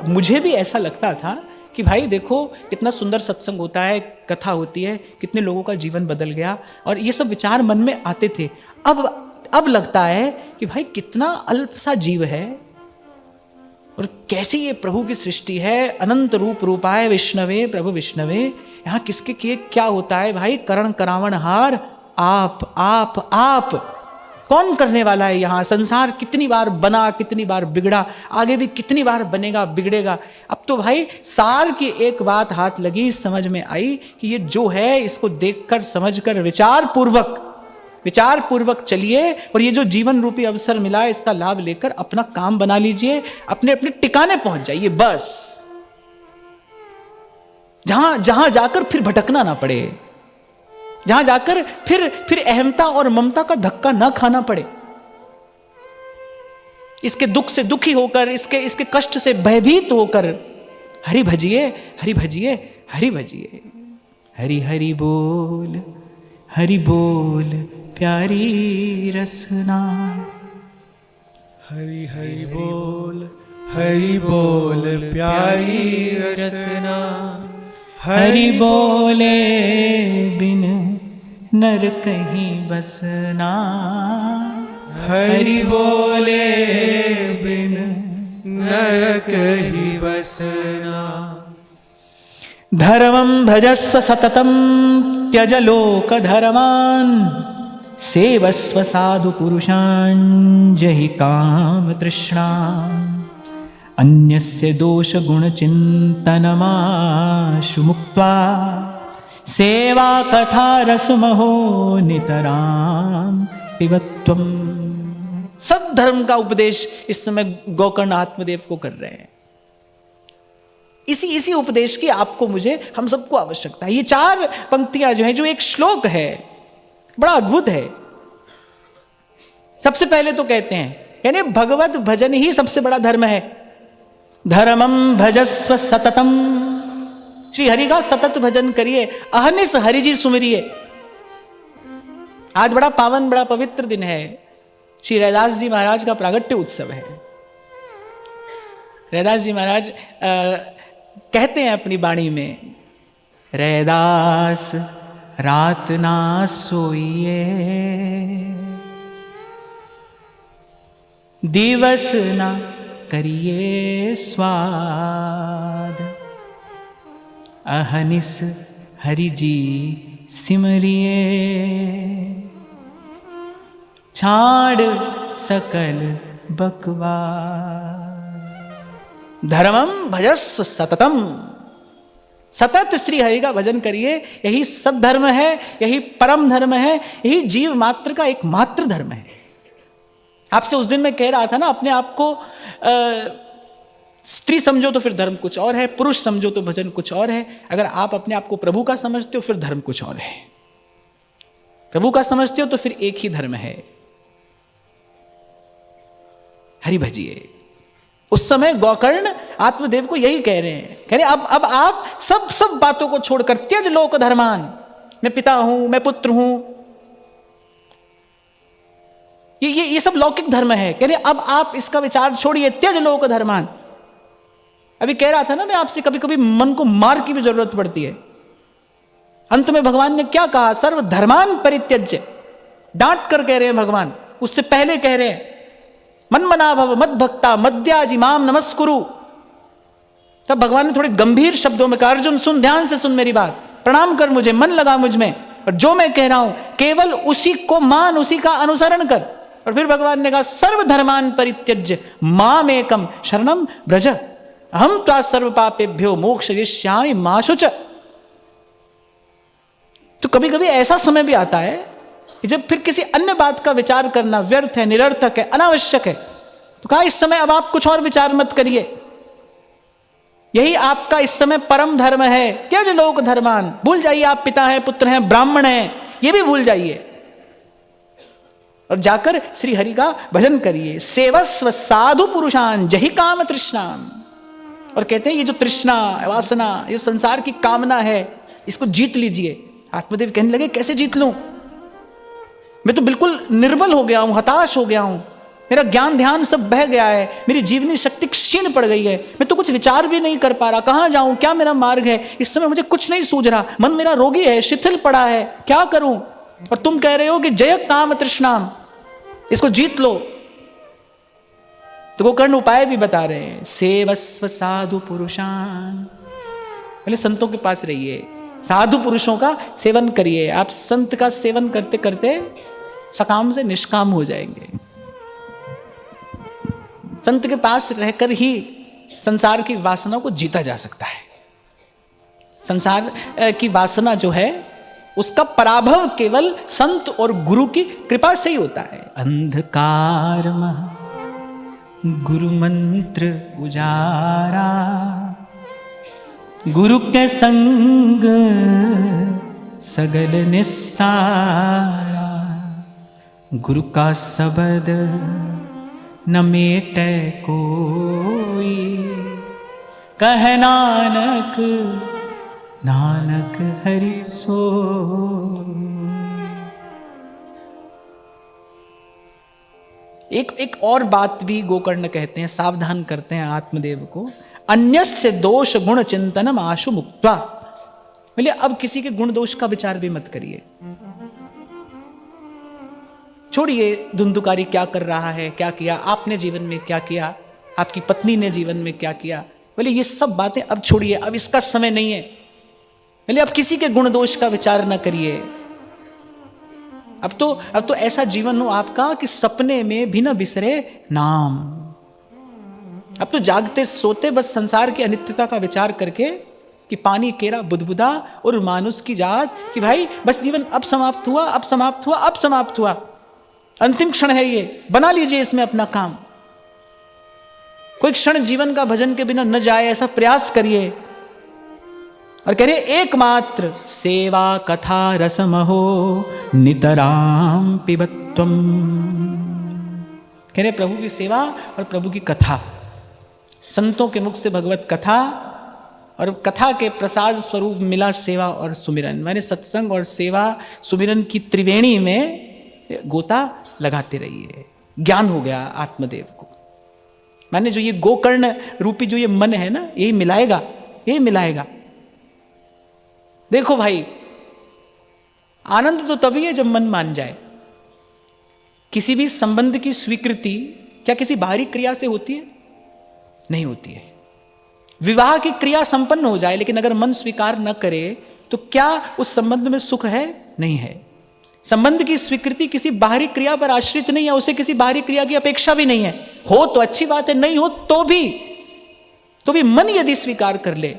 [SPEAKER 1] मुझे भी ऐसा लगता था कि भाई देखो कितना सुंदर सत्संग होता है, कथा होती है, कितने लोगों का जीवन बदल गया, और ये सब विचार मन में आते थे। अब लगता है कि भाई कितना अल्प सा जीव है और कैसी ये प्रभु की सृष्टि है, अनंत रूप रूपाय विष्णवे प्रभु विष्णवे। यहां किसके किए क्या होता है भाई, करण करावण हार आप कौन करने वाला है। यहां संसार कितनी बार बना, कितनी बार बिगड़ा, आगे भी कितनी बार बनेगा बिगड़ेगा। अब तो भाई सार की एक बात हाथ लगी, समझ में आई कि ये जो है इसको देखकर समझकर विचार पूर्वक चलिए, और ये जो जीवन रूपी अवसर मिला है इसका लाभ लेकर अपना काम बना लीजिए, अपने अपने टिकाने पहुंच जाइए, बस जहां जाकर फिर भटकना ना पड़े, जहां जाकर फिर अहमता और ममता का धक्का ना खाना पड़े, इसके दुख से दुखी होकर, इसके कष्ट से भयभीत होकर हरि भजिए, हरि भजिए, हरि भजिए। हरि हरि बोल प्यारी रसना,
[SPEAKER 2] हरि हरि बोल प्यारी रसना।
[SPEAKER 1] हरि बोले बिन नर कहीं बसना,
[SPEAKER 2] हरि बोले बिन नर कहीं बसना।
[SPEAKER 1] धर्मं भजस्व सततं त्यज लोक धर्मान्, सेवस्व साधु पुरुषान् जहि काम तृष्णा। अन्यस्य दोष गुण चिंतनमाशु मुक्त्वा, सेवा कथा रसमहो नितराम पिबत्वम। सद्धर्म का उपदेश इस समय गोकर्ण आत्मदेव को कर रहे हैं। इसी उपदेश की आपको, मुझे, हम सबको आवश्यकता है। ये 4 पंक्तियां जो है, जो एक श्लोक है, बड़ा अद्भुत है। सबसे पहले तो कहते भगवत भजन ही सबसे बड़ा धर्म है। धर्मम भजस्व सततम, श्री हरि का सतत भजन करिए, अहनिस हरि जी सुमिरिए। आज बड़ा पावन, बड़ा पवित्र दिन है, श्री रैदास जी महाराज का प्रागट्य उत्सव है। रैदास जी महाराज कहते हैं अपनी वाणी में, रैदास रात ना सोइए, दिवस ना करिए स्वाद, अहनिस हरि जी सिमरिए, छाड़ सकल बकवाद। धर्मम भजस्व सततम, सतत श्री हरि का भजन करिए, यही सद्धर्म है, यही परम धर्म है, यही जीव मात्र का एकमात्र धर्म है। आपसे उस दिन मैं कह रहा था ना, अपने आप को स्त्री समझो तो फिर धर्म कुछ और है, पुरुष समझो तो भजन कुछ और है। अगर आप अपने आप को प्रभु का समझते हो फिर धर्म कुछ और है, प्रभु का समझते हो तो फिर एक ही धर्म है, हरि भजिए। उस समय गोकर्ण आत्मदेव को यही कह रहे हैं, कह रहे अब आप सब बातों को छोड़कर त्यज लोक धर्मान, मैं पिता हूं, मैं पुत्र हूं, ये सब लौकिक धर्म है। कह रहे अब आप इसका विचार छोड़िए, त्यज लोक धर्मान। अभी कह रहा था ना मैं आपसे, कभी कभी मन को मार की भी जरूरत पड़ती है। अंत में भगवान ने क्या कहा, सर्व धर्मान परित्यज्य, डांट कर कह रहे हैं भगवान। उससे पहले कह रहे हैं मन मना भव मद भक्ता मद्याज इमाम नमस्कुरु। तब भगवान ने थोड़े गंभीर शब्दों में कहा, अर्जुन सुन, ध्यान से सुन मेरी बात, प्रणाम कर मुझे, मन लगा मुझ में, और जो मैं कह रहा हूं केवल उसी को मान, उसी का अनुसरण कर। और फिर भगवान ने कहा सर्व धर्मान परित्यज्य माम एकम शरणम ब्रज, हम त्वा सर्व पापेभ्यो मोक्षयिष्यामि मा शुच। तो कभी कभी ऐसा समय भी आता है कि जब फिर किसी अन्य बात का विचार करना व्यर्थ है, निरर्थक है, अनावश्यक है, तो कहा इस समय अब आप कुछ और विचार मत करिए, यही आपका इस समय परम धर्म है। त्यज लोक धर्मान, भूल जाइए आप पिता हैं, पुत्र हैं, ब्राह्मण हैं, ये भी भूल जाइए और जाकर श्री हरि का भजन करिए। सेवस्व साधु पुरुषान जहि काम तृष्णाम। और कहते हैं ये जो तृष्णा, वासना, ये संसार की कामना है, इसको जीत लीजिए। आत्मदेव कहने लगे कैसे जीत लूं, मैं तो बिल्कुल निर्बल हो गया हूं, हताश हो गया हूं, मेरा ज्ञान ध्यान सब बह गया है, मेरी जीवनी शक्ति क्षीण पड़ गई है, मैं तो कुछ विचार भी नहीं कर पा रहा, कहां जाऊं, क्या मेरा मार्ग है, इस समय मुझे कुछ नहीं सूझ रहा, मन मेरा रोगी है, शिथिल पड़ा है, क्या करूं। और तुम कह रहे हो कि जय काम तृष्णाम, इसको जीत लो। तो गोकर्ण उपाय भी बता रहे हैं, सेवस्व साधु पुरुषान, पहले संतों के पास रहिए, साधु पुरुषों का सेवन करिए। आप संत का सेवन करते करते सकाम से निष्काम हो जाएंगे। संत के पास रहकर ही संसार की वासनाओं को जीता जा सकता है। संसार की वासना जो है उसका पराभव केवल संत और गुरु की कृपा से ही होता है। अंधकार गुरु मंत्र उजारा, गुरु के संग सगल निस्तारा, गुरु का शब्द न मेटे कोई, कह नानक नानक हरि सोई। एक और बात भी गोकर्ण कहते हैं, सावधान करते हैं आत्मदेव को, अन्यस्य दोष गुण चिंतनम आशु मुक्त्वा। बोले अब किसी के गुण दोष का विचार भी मत करिए, छोड़िए धुंधुकारी क्या कर रहा है, क्या किया आपने जीवन में, क्या किया आपकी पत्नी ने जीवन में, क्या किया। बोले ये सब बातें अब छोड़िए, अब इसका समय नहीं है। बोले अब किसी के गुण दोष का विचार न करिए। अब तो ऐसा जीवन हो आपका कि सपने में भी न बिसरे नाम। अब तो जागते सोते बस संसार की अनित्यता का विचार करके कि पानी केरा बुदबुदा और मानुष की जात, कि भाई बस जीवन अब समाप्त हुआ, अब समाप्त हुआ, अब समाप्त हुआ, अंतिम क्षण है ये, बना लीजिए इसमें अपना काम। कोई क्षण जीवन का भजन के बिना न जाए, ऐसा प्रयास करिए। और कह रहे एकमात्र सेवा कथा रसमहो नितराम पिबत्वम। कह रहे प्रभु की सेवा और प्रभु की कथा, संतों के मुख से भगवत कथा, और कथा के प्रसाद स्वरूप मिला सेवा और सुमिरन। मैंने सत्संग और सेवा सुमिरन की त्रिवेणी में गोता लगाते रहिए। ज्ञान हो गया आत्मदेव को। मैंने जो ये गोकर्ण रूपी जो ये मन है ना, यही मिलाएगा यही मिलाएगा। देखो भाई, आनंद तो तभी है जब मन मान जाए। किसी भी संबंध की स्वीकृति क्या किसी बाहरी क्रिया से होती है? नहीं होती है। विवाह की क्रिया संपन्न हो जाए लेकिन अगर मन स्वीकार न करे तो क्या उस संबंध में सुख है? नहीं है। संबंध की स्वीकृति किसी बाहरी क्रिया पर आश्रित नहीं है, उसे किसी बाहरी क्रिया की अपेक्षा भी नहीं है। हो तो अच्छी बात है, नहीं हो तो भी मन यदि स्वीकार कर ले,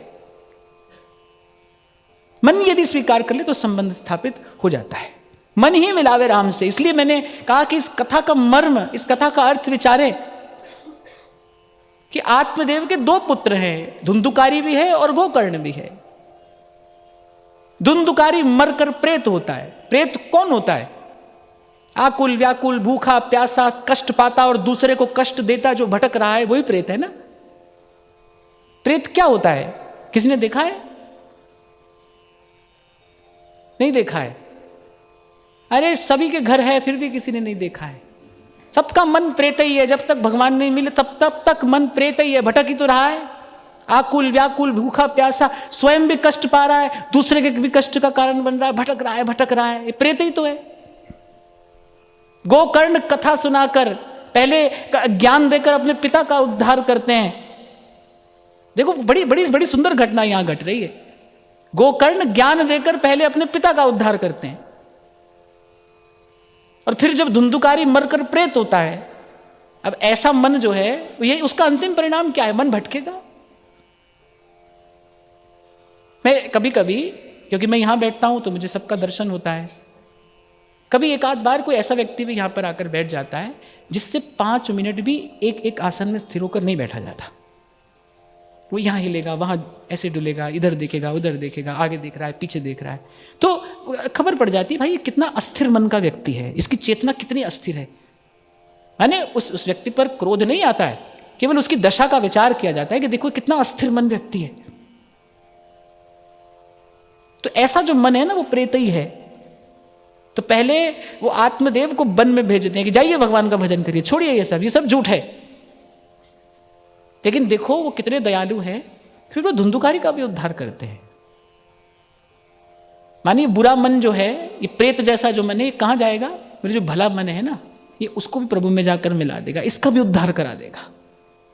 [SPEAKER 1] मन यदि स्वीकार कर ले तो संबंध स्थापित हो जाता है। मन ही मिलावे राम से। इसलिए मैंने कहा कि इस कथा का मर्म, इस कथा का अर्थ विचारें कि आत्मदेव के दो पुत्र हैं, धुंधुकारी भी है और गोकर्ण भी है। धुंधुकारी मरकर प्रेत होता है। प्रेत कौन होता है? आकुल व्याकुल, भूखा प्यासा, कष्ट पाता और दूसरे को कष्ट देता जो भटक रहा है, वही प्रेत है ना। प्रेत क्या होता है? किसी ने देखा है? नहीं देखा है। अरे सभी के घर है फिर भी किसी ने नहीं देखा है। सबका मन प्रेत ही है। जब तक भगवान नहीं मिले तब तक मन प्रेत ही है, भटक ही तो रहा है। आकुल व्याकुल, भूखा प्यासा, स्वयं भी कष्ट पा रहा है, दूसरे के भी कष्ट का कारण बन रहा है, भटक रहा है। ये प्रेत ही तो है। गोकर्ण कथा सुनाकर पहले ज्ञान देकर अपने पिता का उद्धार करते हैं। देखो बड़ी बड़ी बड़ी सुंदर घटना यहां घट रही है। गोकर्ण ज्ञान देकर पहले अपने पिता का उद्धार करते हैं और फिर जब धुंधुकारी मरकर प्रेत होता है, अब ऐसा मन जो है ये उसका अंतिम परिणाम क्या है? मन भटकेगा। मैं कभी कभी, क्योंकि मैं यहां बैठता हूं तो मुझे सबका दर्शन होता है, कभी एक आध बार कोई ऐसा व्यक्ति भी यहां पर आकर बैठ जाता है जिससे 5 मिनट भी एक आसन में स्थिर होकर नहीं बैठा जाता। वो यहां हिलेगा, वहां ऐसे डुलेगा, इधर देखेगा उधर देखेगा, आगे देख रहा है पीछे देख रहा है, तो खबर पड़ जाती है भाई ये कितना अस्थिर मन का व्यक्ति है, इसकी चेतना कितनी अस्थिर है। यानी उस व्यक्ति पर क्रोध नहीं आता है, केवल उसकी दशा का विचार किया जाता है कि देखो कितना अस्थिर मन व्यक्ति है। तो ऐसा जो मन है ना वो प्रेत ही है। तो पहले वो आत्मदेव को वन में भेजते हैं कि जाइए भगवान का भजन करिए, छोड़िए ये सब झूठ है। लेकिन देखो वो कितने दयालु हैं, फिर वो धुंधुकारी का भी उद्धार करते हैं। मानिए बुरा मन जो है, ये प्रेत जैसा जो मन है, ये कहां जाएगा? मेरे जो भला मन है ना, ये उसको भी प्रभु में जाकर मिला देगा, इसका भी उद्धार करा देगा,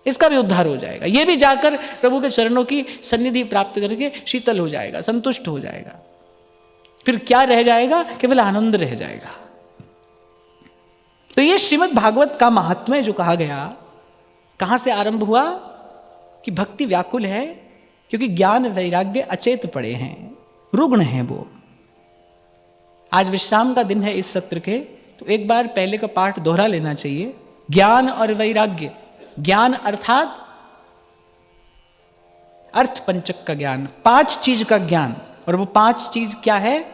[SPEAKER 1] इसका भी उद्धार हो जाएगा। ये भी जाकर प्रभु के चरणों की सन्निधि प्राप्त करके शीतल हो जाएगा, संतुष्ट हो जाएगा। फिर क्या रह जाएगा? केवल आनंद रह जाएगा। तो ये श्रीमद् भागवत का महात्म्य जो कहा गया, कहां से आरंभ हुआ? कि भक्ति व्याकुल है क्योंकि ज्ञान वैराग्य अचेत पड़े हैं, रुग्ण हैं वो। आज विश्राम का दिन है इस सत्र के, तो एक बार पहले का पाठ दोहरा लेना चाहिए। ज्ञान और वैराग्य, ज्ञान अर्थात अर्थ पंचक का ज्ञान, 5 चीज का ज्ञान। और वो 5 चीज क्या है?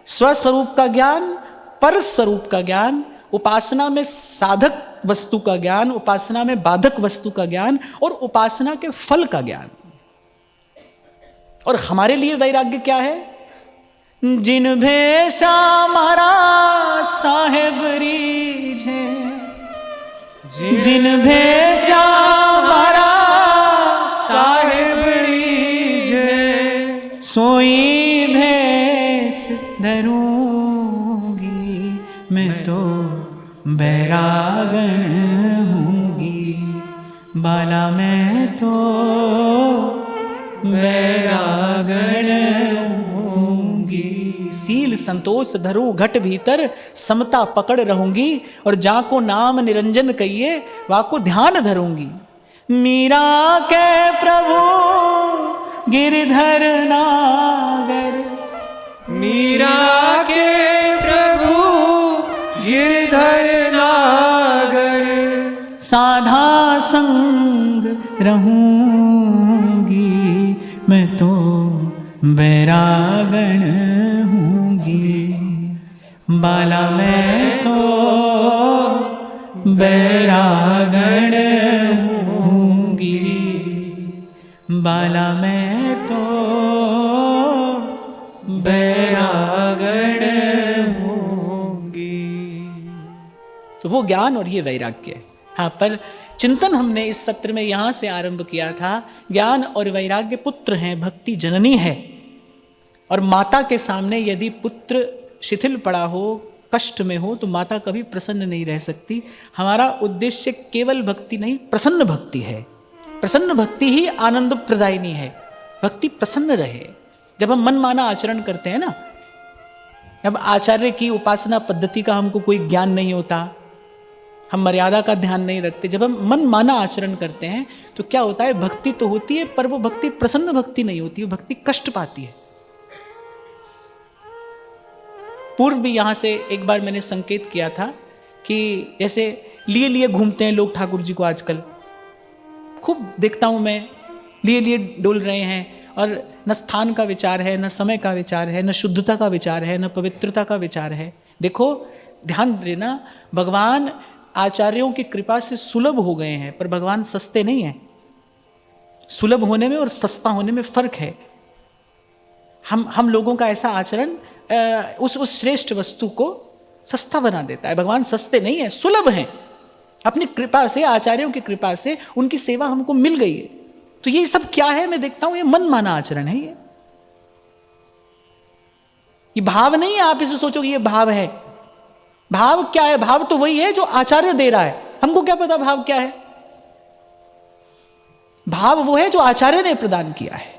[SPEAKER 1] स्वस्वरूप का ज्ञान, पर स्वरूप का ज्ञान, उपासना में साधक वस्तु का ज्ञान, उपासना में बाधक वस्तु का ज्ञान और उपासना के फल का ज्ञान। और हमारे लिए वैराग्य क्या है? जिन भेसा मारा साहेब रीझे, जिन भेसा मारा साहेब रीझे, सोई भेस धरूंगी मैं तो बैरागण हूंगी, बाला मैं तो बैरागण हूंगी। सील संतोष धरूं घट भीतर, समता पकड़ रहूंगी, और जाको नाम निरंजन कहिए वाको ध्यान धरूंगी। मीरा के प्रभु गिरधर नागर,
[SPEAKER 2] मीरा के प्रभु गिरधर नागर,
[SPEAKER 1] साधा संग रहूंगी मैं तो बैरागण हूंगी, बाला मैं तो बैरागण हूंगी, बाला मैं तो बैरागण हूंगी। तो वो ज्ञान और ये वैराग्य। हाँ, पर चिंतन हमने इस सत्र में यहां से आरंभ किया था। ज्ञान और वैराग्य पुत्र हैं, भक्ति जननी है। और माता के सामने यदि पुत्र शिथिल पड़ा हो, कष्ट में हो, तो माता कभी प्रसन्न नहीं रह सकती। हमारा उद्देश्य केवल भक्ति नहीं, प्रसन्न भक्ति है। प्रसन्न भक्ति ही आनंद प्रदायिनी है। भक्ति प्रसन्न रहे। जब हम मनमाना आचरण करते हैं ना, जब आचार्य की उपासना पद्धति का हमको कोई ज्ञान नहीं होता, हम मर्यादा का ध्यान नहीं रखते, जब हम मनमाना आचरण करते हैं तो क्या होता है, भक्ति तो होती है पर वो भक्ति प्रसन्न भक्ति नहीं होती, वो भक्ति कष्ट पाती है। पूर्व भी यहां से एक बार मैंने संकेत किया था कि जैसे लिए लिए घूमते हैं लोग ठाकुर जी को, आजकल खूब देखता हूं मैं, लिए लिए डोल रहे हैं और न स्थान का विचार है, न समय का विचार है, न शुद्धता का विचार है, न पवित्रता का विचार है। देखो ध्यान देना, भगवान आचार्यों की कृपा से सुलभ हो गए हैं, पर भगवान सस्ते नहीं हैं। सुलभ होने में और सस्ता होने में फर्क है। हम लोगों का ऐसा आचरण उस श्रेष्ठ वस्तु को सस्ता बना देता है। भगवान सस्ते नहीं है, सुलभ हैं। अपनी कृपा से, आचार्यों की कृपा से उनकी सेवा हमको मिल गई है। तो ये सब क्या है, मैं देखता हूं ये मनमाना आचरण है। ये भाव नहीं है, आप इसे सोचो कि ये भाव है। भाव क्या है? भाव तो वही है जो आचार्य दे रहा है। हमको क्या पता भाव क्या है? भाव वो है जो आचार्य ने प्रदान किया है।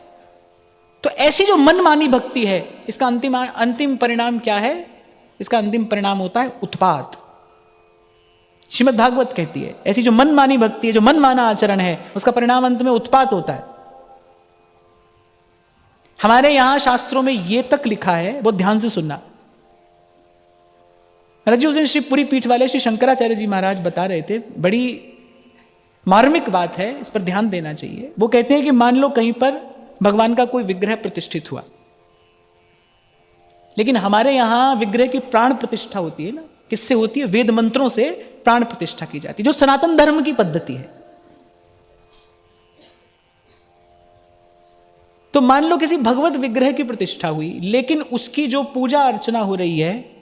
[SPEAKER 1] तो ऐसी जो मनमानी भक्ति है, इसका अंतिम परिणाम क्या है? इसका अंतिम परिणाम होता है उत्पात। श्रीमद् भागवत कहती है ऐसी जो मनमानी भक्ति है, जो मनमाना आचरण है, उसका परिणाम अंत में उत्पात होता है। हमारे यहां शास्त्रों में यह तक लिखा है, बहुत ध्यान से सुनना। महाराज जी उस दिन श्री पुरी पीठ वाले श्री शंकराचार्य जी महाराज बता रहे थे, बड़ी मार्मिक बात है, इस पर ध्यान देना चाहिए। वो कहते हैं कि मान लो कहीं पर भगवान का कोई विग्रह प्रतिष्ठित हुआ, लेकिन हमारे यहां विग्रह की प्राण प्रतिष्ठा होती है ना। किससे होती है? वेद मंत्रों से प्राण प्रतिष्ठा की जाती है, जो सनातन धर्म की पद्धति है। तो मान लो किसी भगवत विग्रह की प्रतिष्ठा हुई, लेकिन उसकी जो पूजा अर्चना हो रही है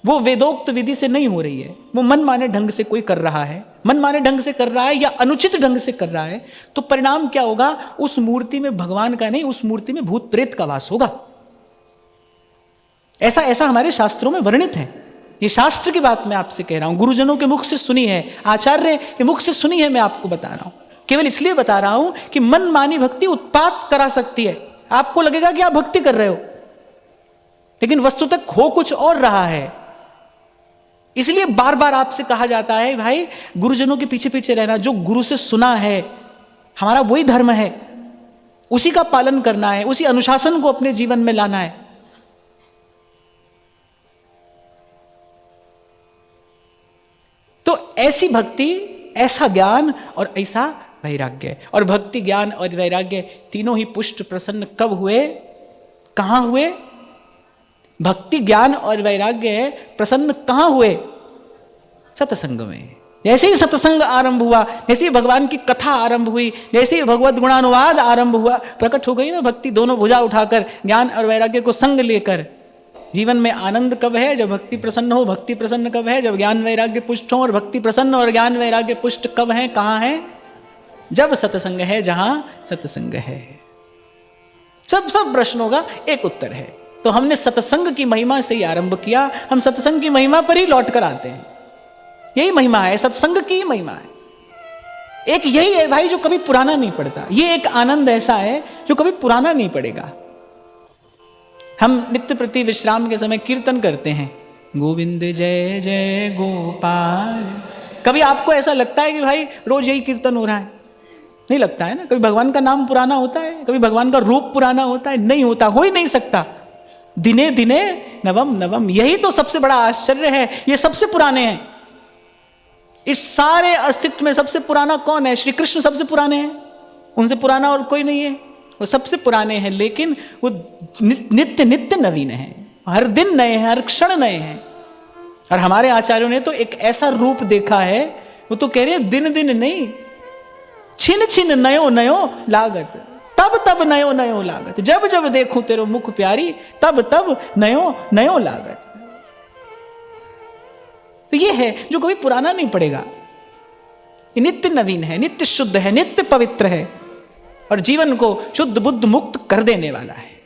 [SPEAKER 1] वो वेदोक्त विधि से नहीं हो रही है, वो मनमाने ढंग से कोई कर रहा है, मनमाने ढंग से कर रहा है या अनुचित ढंग से कर रहा है, तो परिणाम क्या होगा? उस मूर्ति में भगवान का नहीं, उस मूर्ति में भूत प्रेत का वास होगा। ऐसा हमारे शास्त्रों में वर्णित है। ये शास्त्र की बात मैं आपसे कह रहा हूं, गुरुजनों के मुख से सुनी है, आचार्य के मुख से सुनी है, मैं आपको बता रहा हूं। केवल इसलिए बता रहा हूं कि मनमानी भक्ति उत्पात करा सकती है। आपको लगेगा कि आप भक्ति कर रहे हो, लेकिन वस्तुतः हो कुछ और रहा है। इसलिए बार बार आपसे कहा जाता है, भाई गुरुजनों के पीछे पीछे रहना, जो गुरु से सुना है, हमारा वही धर्म है, उसी का पालन करना है, उसी अनुशासन को अपने जीवन में लाना है। तो ऐसी भक्ति, ऐसा ज्ञान और ऐसा वैराग्य। और भक्ति, ज्ञान और वैराग्य तीनों ही पुष्ट प्रसन्न कब हुए, कहां हुए? भक्ति, ज्ञान और वैराग्य प्रसन्न कहां हुए? सत्संग में। जैसे ही सत्संग आरंभ हुआ, जैसे ही भगवान की कथा आरंभ हुई, जैसे ही भगवत गुणानुवाद आरंभ हुआ, प्रकट हो गई ना भक्ति। दोनों भुजा उठाकर, ज्ञान और वैराग्य को संग लेकर। जीवन में आनंद कब है? जब भक्ति प्रसन्न हो। भक्ति प्रसन्न कब है? जब ज्ञान वैराग्य पुष्ट हो। और भक्ति प्रसन्न और ज्ञान वैराग्य पुष्ट कब है, कहां है? जब सत्संग है, जहां सत्संग है। सब प्रश्नों का एक उत्तर है। तो हमने सत्संग की महिमा से ही आरंभ किया, हम सत्संग की महिमा पर ही लौट कर आते हैं। यही महिमा है, सत्संग की महिमा है। एक यही है भाई जो कभी पुराना नहीं पड़ता। ये एक आनंद ऐसा है जो कभी पुराना नहीं पड़ेगा। हम नित्य प्रति विश्राम के समय कीर्तन करते हैं, गोविंद जय जय गोपाल। कभी आपको ऐसा लगता है कि भाई रोज यही कीर्तन हो रहा है? नहीं लगता है ना। कभी भगवान का नाम पुराना होता है? कभी भगवान का रूप पुराना होता है? नहीं होता, हो ही नहीं सकता। दिने दिने नवम नवम, यही तो सबसे बड़ा आश्चर्य है। ये सबसे पुराने हैं। इस सारे अस्तित्व में सबसे पुराना कौन है? श्री कृष्ण सबसे पुराने हैं, उनसे पुराना और कोई नहीं है। वो सबसे पुराने हैं, लेकिन वो नित्य नित्य नवीन है। हर दिन नए हैं, हर क्षण नए हैं। और हमारे आचार्यों ने तो एक ऐसा रूप देखा है, वो तो कह रहे हैं दिन दिन नहीं, छिन छिन नयो नयो लागत, तब तब नयो नयो लागत, जब जब देखूं तेरो मुख प्यारी, तब तब नयो नयो लागत। तो ये है जो कभी पुराना नहीं पड़ेगा। ये नित्य नवीन है, नित्य शुद्ध है, नित्य पवित्र है और जीवन को शुद्ध बुद्ध मुक्त कर देने वाला है।